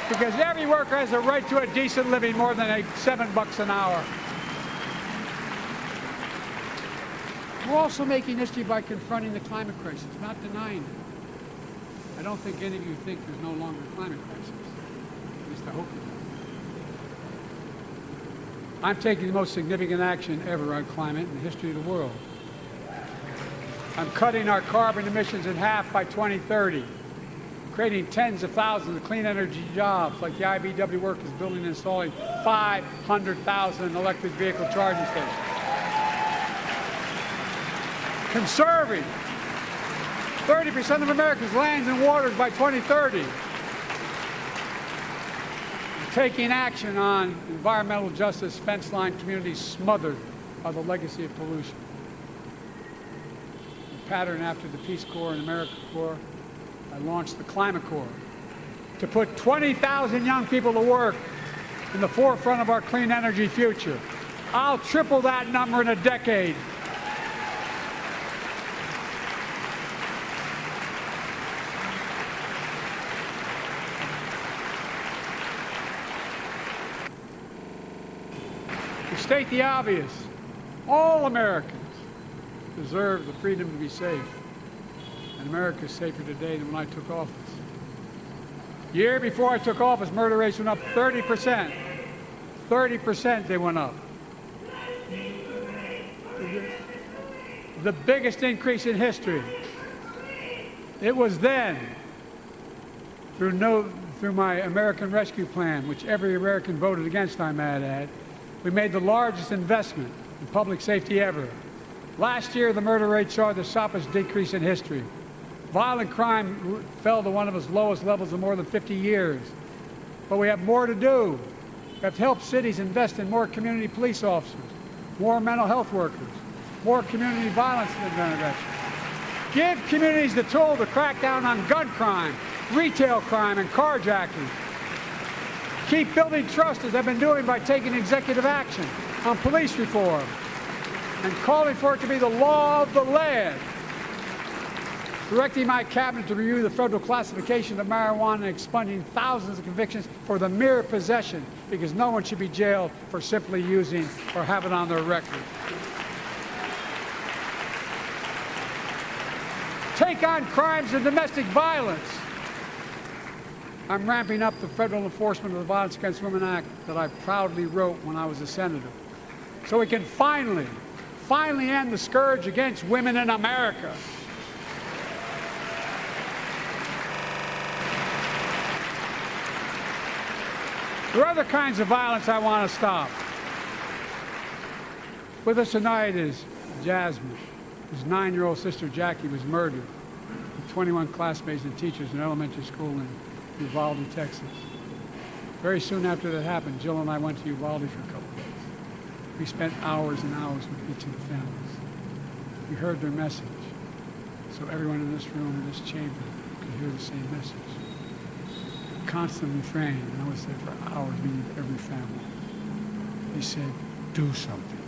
because every worker has a right to a decent living more than $7 an hour. We're also making history by confronting the climate crisis, not denying it. I don't think any of you think there's no longer a climate crisis. At least I hope you don't. I'm taking the most significant action ever on climate in the history of the world. I'm cutting our carbon emissions in half by 2030, creating tens of thousands of clean energy jobs, like the IBEW work is building and installing 500,000 electric vehicle charging stations. Conserving 30% of America's lands and waters by 2030. Taking action on environmental justice, fence line communities smothered by the legacy of pollution. Pattern after the Peace Corps and AmeriCorps, I launched the Climate Corps to put 20,000 young people to work in the forefront of our clean energy future. I'll triple that number in a decade. To state the obvious, all Americans deserve the freedom to be safe. And America is safer today than when I took office. The year before I took office, murder rates went up 30%. 30% they went up. The biggest increase in history. It was then, through my American Rescue Plan, which every American voted against, I might add, we made the largest investment in public safety ever. Last year, the murder rate saw the sharpest decrease in history. Violent crime fell to one of its lowest levels in more than 50 years. But we have more to do. We have to help cities invest in more community police officers, more mental health workers, more community violence intervention. Give communities the tool to crack down on gun crime, retail crime, and carjacking. Keep building trust, as I've been doing by taking executive action on police reform and calling for it to be the law of the land. Directing my cabinet to review the federal classification of marijuana and expunging thousands of convictions for the mere possession, because no one should be jailed for simply using or have it on their record. Take on crimes of domestic violence. I'm ramping up the Federal Enforcement of the Violence Against Women Act that I proudly wrote when I was a senator, so we can finally end the scourge against women in America. There are other kinds of violence I want to stop. With us tonight is Jasmine, whose 9-year-old sister Jackie was murdered with 21 classmates and teachers in elementary school in Uvalde, Texas. Very soon after that happened, Jill and I went to Uvalde for a couple of days. We spent hours and hours with each of the families. We heard their message, so everyone in this room, in this chamber, could hear the same message. A constant refrain, and I was there for hours meeting with every family. They said, do something.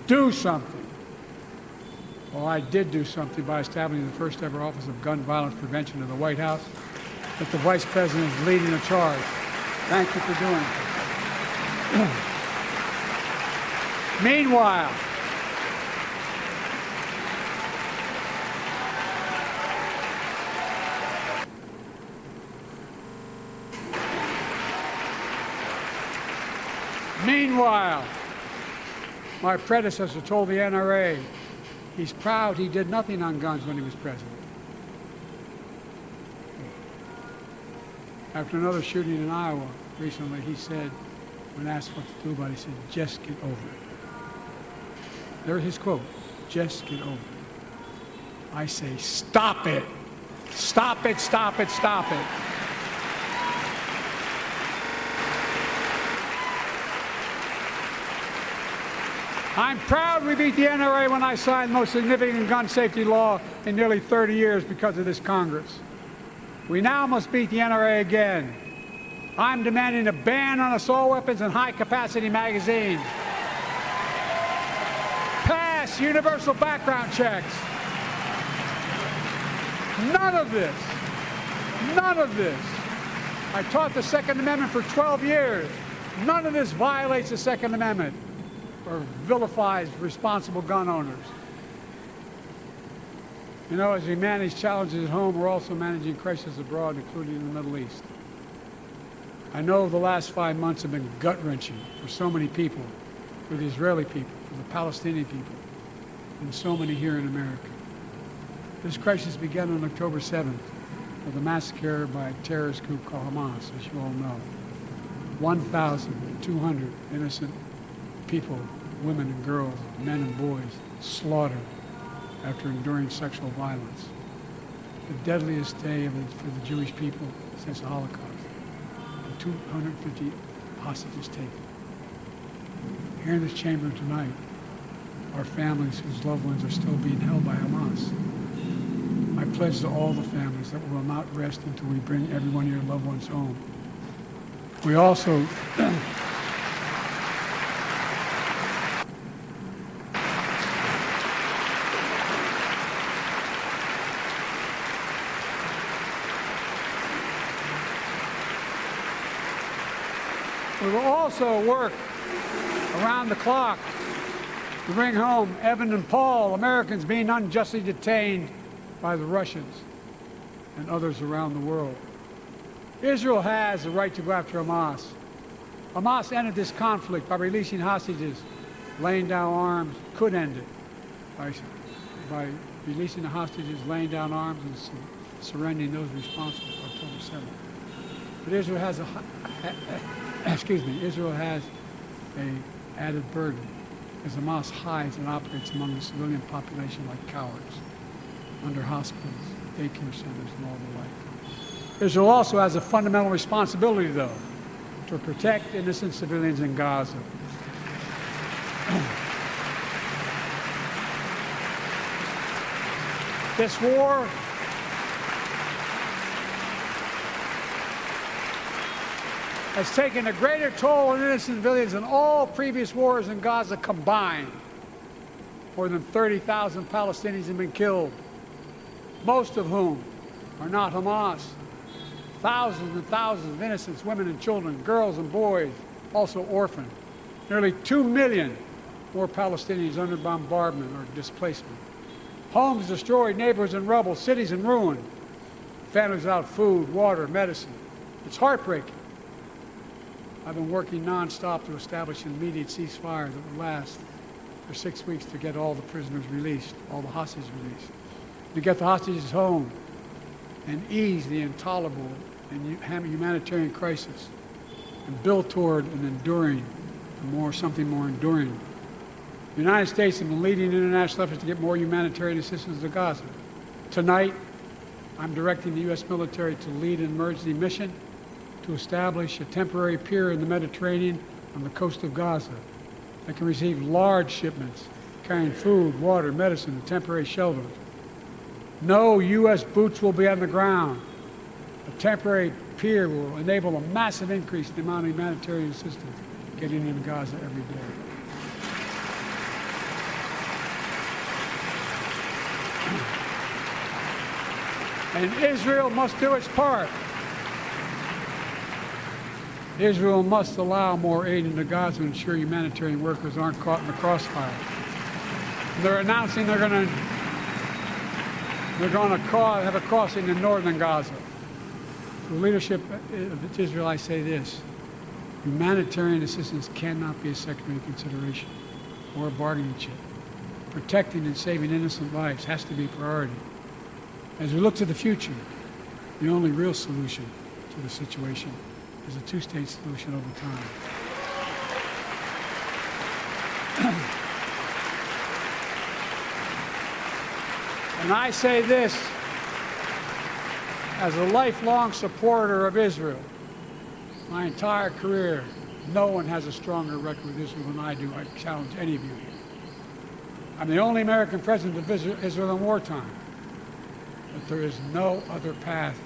Do something. Well, I did do something by establishing the first ever Office of Gun Violence Prevention in the White House. that the Vice President is leading the charge. Thank you for doing it. Meanwhile, my predecessor told the NRA he's proud he did nothing on guns when he was president. After another shooting in Iowa recently, he said, when asked what to do about it, he said, just get over it. There's his quote, just get over it. I say, stop it. Stop it, stop it, stop it. I'm proud we beat the NRA when I signed the most significant gun safety law in nearly 30 years because of this Congress. We now must beat the NRA again. I'm demanding a ban on assault weapons and high-capacity magazines. Pass universal background checks. None of this. None of this. I taught the Second Amendment for 12 years. None of this violates the Second Amendment or vilifies responsible gun owners. You know, as we manage challenges at home, we're also managing crises abroad, including in the Middle East. I know the last 5 months have been gut-wrenching for so many people, for the Israeli people, for the Palestinian people, and so many here in America. This crisis began on October 7th with a massacre by a terrorist group called Hamas, as you all know. 1,200 innocent people, women and girls, men and boys, slaughtered after enduring sexual violence. The deadliest day for the Jewish people since the Holocaust. And 250 hostages taken. Here in this chamber tonight are families whose loved ones are still being held by Hamas. I pledge to all the families that we will not rest until we bring every one of your loved ones home. We also We will also work around the clock to bring home Evan and Paul, Americans being unjustly detained by the Russians and others around the world. Israel has the right to go after Hamas. Hamas ended this conflict by releasing hostages, laying down arms, could end it by releasing the hostages, laying down arms, and surrendering those responsible for October 7th. But Israel has Israel has an added burden as Hamas hides and operates among the civilian population like cowards, under hospitals, daycare centers, and all the like. Israel also has a fundamental responsibility, though, to protect innocent civilians in Gaza. This war has taken a greater toll on innocent civilians than all previous wars in Gaza combined. More than 30,000 Palestinians have been killed, most of whom are not Hamas. Thousands and thousands of innocent women and children, girls and boys, also orphaned. Nearly 2 million more Palestinians under bombardment or displacement. Homes destroyed, neighborhoods in rubble, cities in ruin. Families without food, water, medicine. It's heartbreaking. I've been working nonstop to establish an immediate ceasefire that would last for 6 weeks to get all the prisoners released, all the hostages released, to get the hostages home and ease the intolerable and humanitarian crisis and build toward an enduring, something more enduring. The United States has been leading international efforts to get more humanitarian assistance to Gaza. Tonight, I'm directing the U.S. military to lead an emergency mission to establish a temporary pier in the Mediterranean on the coast of Gaza that can receive large shipments carrying food, water, medicine, and temporary shelters. No U.S. boots will be on the ground. A temporary pier will enable a massive increase in the amount of humanitarian assistance getting into Gaza every day. And Israel must do its part Israel must allow more aid into Gaza to ensure humanitarian workers aren't caught in the crossfire. They're announcing they're going to have a crossing in northern Gaza. To the leadership of Israel, I say this: humanitarian assistance cannot be a secondary consideration or a bargaining chip. Protecting and saving innocent lives has to be priority. As we look to the future, the only real solution to the situation is a two-state solution over time. And I say this as a lifelong supporter of Israel. My entire career, no one has a stronger record with Israel than I do. I challenge any of you here. I'm the only American president of Israel in wartime. But there is no other path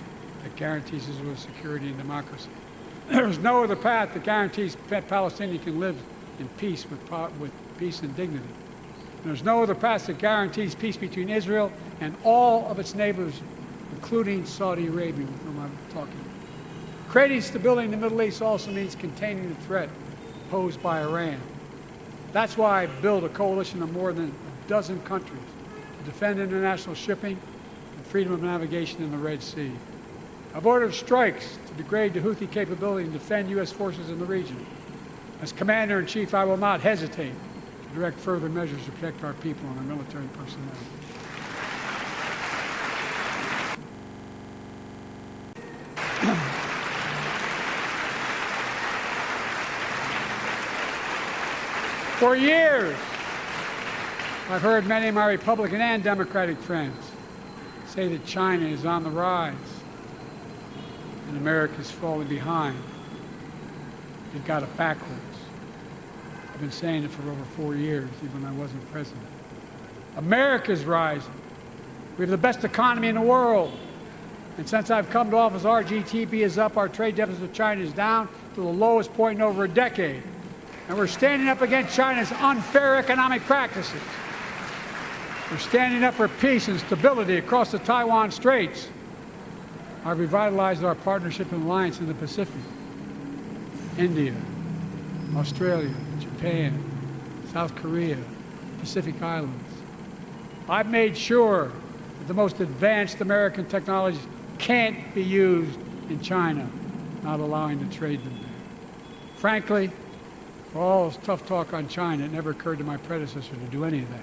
that guarantees Israel's security and democracy. There is no other path that guarantees Palestinians can live in peace with peace and dignity. There's no other path that guarantees peace between Israel and all of its neighbors, including Saudi Arabia, with whom I'm talking. Creating stability in the Middle East also means containing the threat posed by Iran. That's why I built a coalition of more than a dozen countries to defend international shipping and freedom of navigation in the Red Sea. I've ordered strikes to degrade the Houthi capability and defend U.S. forces in the region. As Commander-in-Chief, I will not hesitate to direct further measures to protect our people and our military personnel. For years, I've heard many of my Republican and Democratic friends say that China is on the rise and America is falling behind. You've got it backwards. I've been saying it for over 4 years, even when I wasn't president. America's rising. We have the best economy in the world. And since I've come to office, our GDP is up, our trade deficit with China is down to the lowest point in over a decade. And we're standing up against China's unfair economic practices. We're standing up for peace and stability across the Taiwan Straits. I've revitalized our partnership and alliance in the Pacific. India, Australia, Japan, South Korea, Pacific Islands. I've made sure that the most advanced American technologies can't be used in China, not allowing to trade them there. Frankly, for all this tough talk on China, it never occurred to my predecessor to do any of that.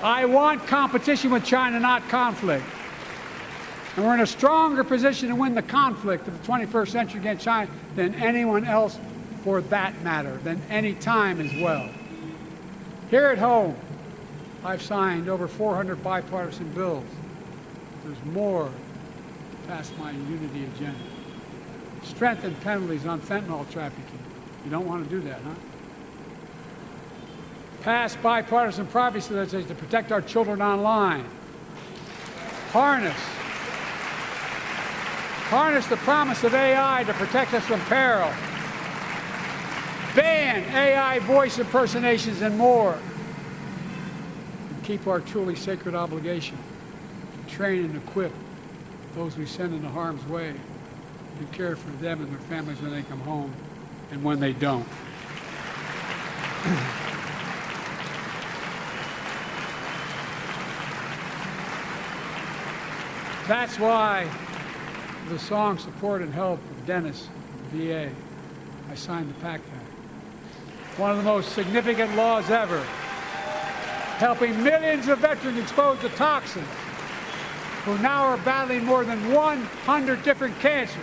I want competition with China, not conflict. And we're in a stronger position to win the conflict of the 21st century against China than anyone else, for that matter, than any time as well. Here at home, I've signed over 400 bipartisan bills. There's more to pass my unity agenda. Strengthen penalties on fentanyl trafficking. You don't want to do that, huh? Pass bipartisan privacy legislation to protect our children online. Harness the promise of AI to protect us from peril. Ban AI voice impersonations and more. And keep our truly sacred obligation to train and equip those we send into harm's way and care for them and their families when they come home and when they don't. That's why, with the strong support and help of Dennis and the VA, I signed the PACT Act. One of the most significant laws ever, helping millions of veterans exposed to toxins who now are battling more than 100 different cancers.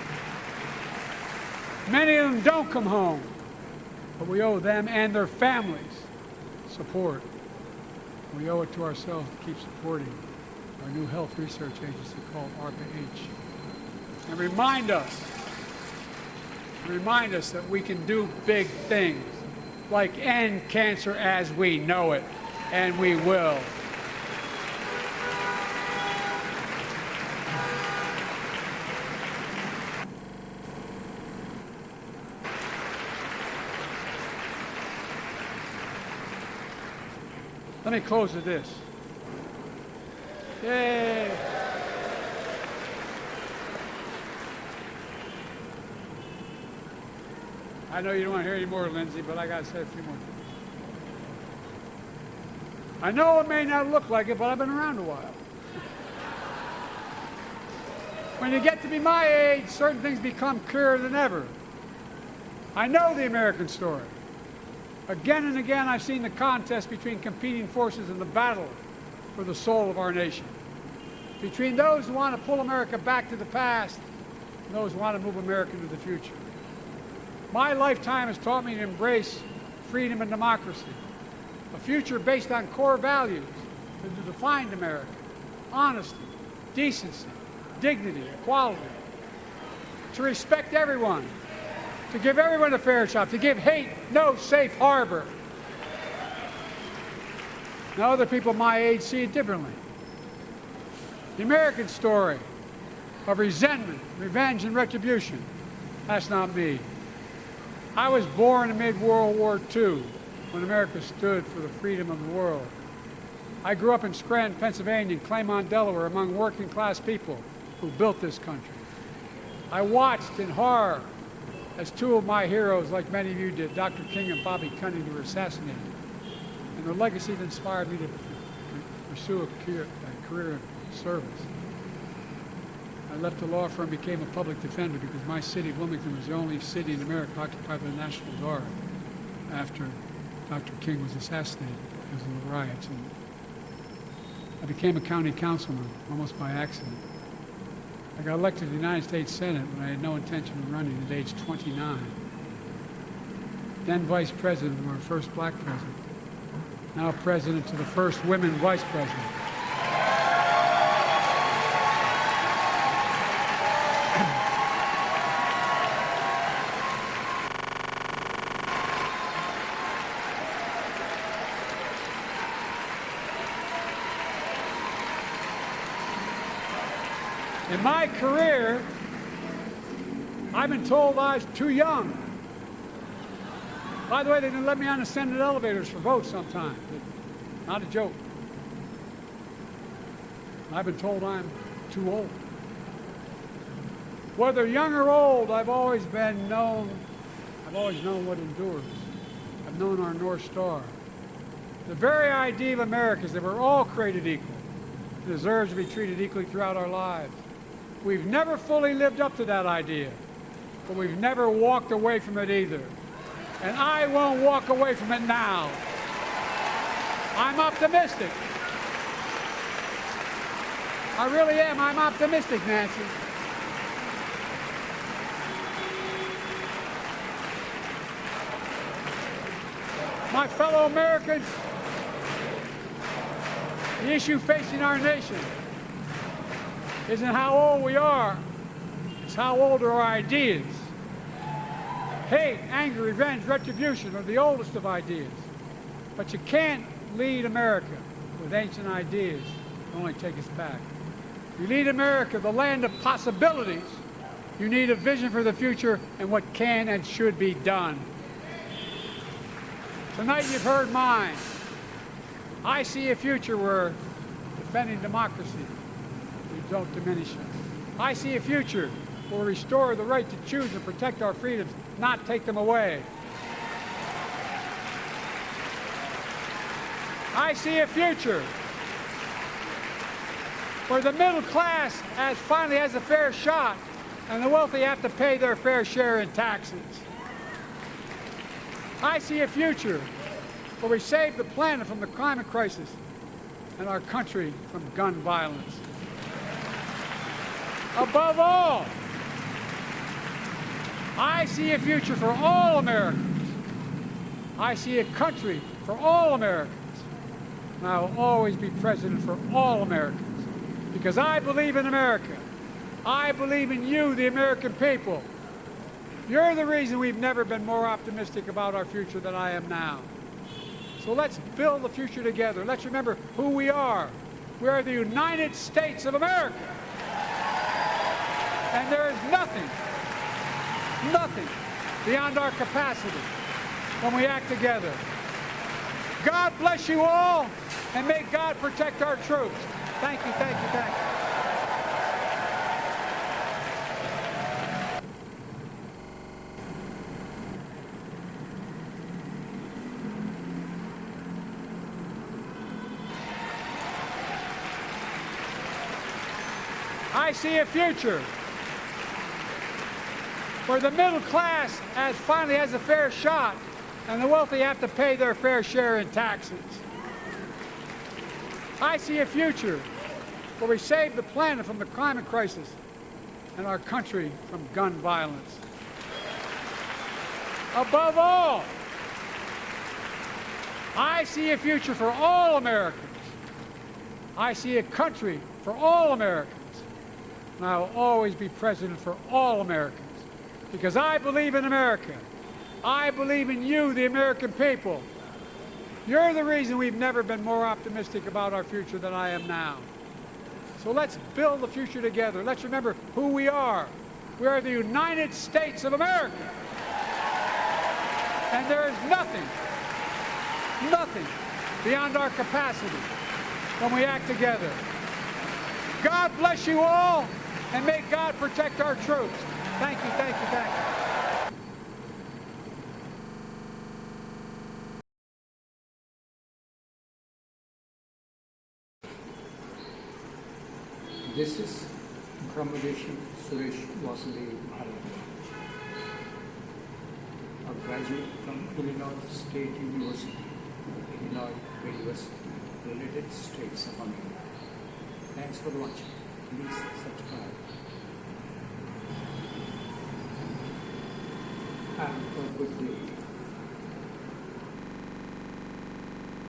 Many of them don't come home, but we owe them and their families support. We owe it to ourselves to keep supporting our new health research agency called ARPA-H. And remind us that we can do big things, like end cancer as we know it, and we will. Let me close with this. Yay! I know you don't want to hear any more, Lindsay, but I got to say a few more things. I know it may not look like it, but I've been around a while. When you get to be my age, certain things become clearer than ever. I know the American story. Again and again, I've seen the contest between competing forces in the battle for the soul of our nation. Between those who want to pull America back to the past and those who want to move America into the future. My lifetime has taught me to embrace freedom and democracy, a future based on core values that have defined America: honesty, decency, dignity, equality, to respect everyone, to give everyone a fair shot, to give hate no safe harbor. Now, other people my age see it differently. The American story of resentment, revenge, and retribution, that's not me. I was born amid World War II, when America stood for the freedom of the world. I grew up in Scranton, Pennsylvania, and Claymont, Delaware, among working class people who built this country. I watched in horror as two of my heroes, like many of you did, Dr. King and Bobby Kennedy, were assassinated. And their legacy that inspired me to pursue a career in service. I left the law firm and became a public defender because my city of Wilmington was the only city in America occupied by the National Guard after Dr. King was assassinated because of the riots. And I became a county councilman almost by accident. I got elected to the United States Senate when I had no intention of running at age 29. Then vice president of our first black president. Now president to the first women vice president. In my career, I've been told I was too young. By the way, they didn't let me on the Senate elevators for votes sometimes. Not a joke. I've been told I'm too old. Whether young or old, I've always known what endures. I've known our North Star. The very idea of America is that we're all created equal. It deserves to be treated equally throughout our lives. We've never fully lived up to that idea, but we've never walked away from it either. And I won't walk away from it now. I'm optimistic. I really am. I'm optimistic, Nancy. My fellow Americans, the issue facing our nation isn't how old we are, it's how old are our ideas. Hate, anger, revenge, retribution are the oldest of ideas. But you can't lead America with ancient ideas that only take us back. You lead America, the land of possibilities. You need a vision for the future and what can and should be done. Tonight you've heard mine. I see a future where defending democracy, we don't diminish it. I see a future where we restore the right to choose and protect our freedoms, not take them away. I see a future where the middle class finally has a fair shot and the wealthy have to pay their fair share in taxes. I see a future where we save the planet from the climate crisis and our country from gun violence. Above all, I see a future for all Americans. I see a country for all Americans. And I will always be president for all Americans because I believe in America. I believe in you, the American people. You're the reason we've never been more optimistic about our future than I am now. So let's build the future together. Let's remember who we are. We are the United States of America. And there is nothing beyond our capacity when we act together. God bless you all, and may God protect our troops. Thank you, thank you, thank you. I see a future where the middle class finally has a fair shot, and the wealthy have to pay their fair share in taxes. I see a future where we save the planet from the climate crisis and our country from gun violence. Above all, I see a future for all Americans. I see a country for all Americans. And I will always be president for all Americans, because I believe in America. I believe in you, the American people. You're the reason we've never been more optimistic about our future than I am now. So let's build the future together. Let's remember who we are. We are the United States of America. And there is nothing beyond our capacity when we act together. God bless you all, and may God protect our troops. Thank you, thank you, thank you. This is Brahmadesham Suresh Vasudeva Bharat, a graduate from Illinois State University, Illinois, Midwest, United States of America. Thanks for watching. Please subscribe. Have a good day.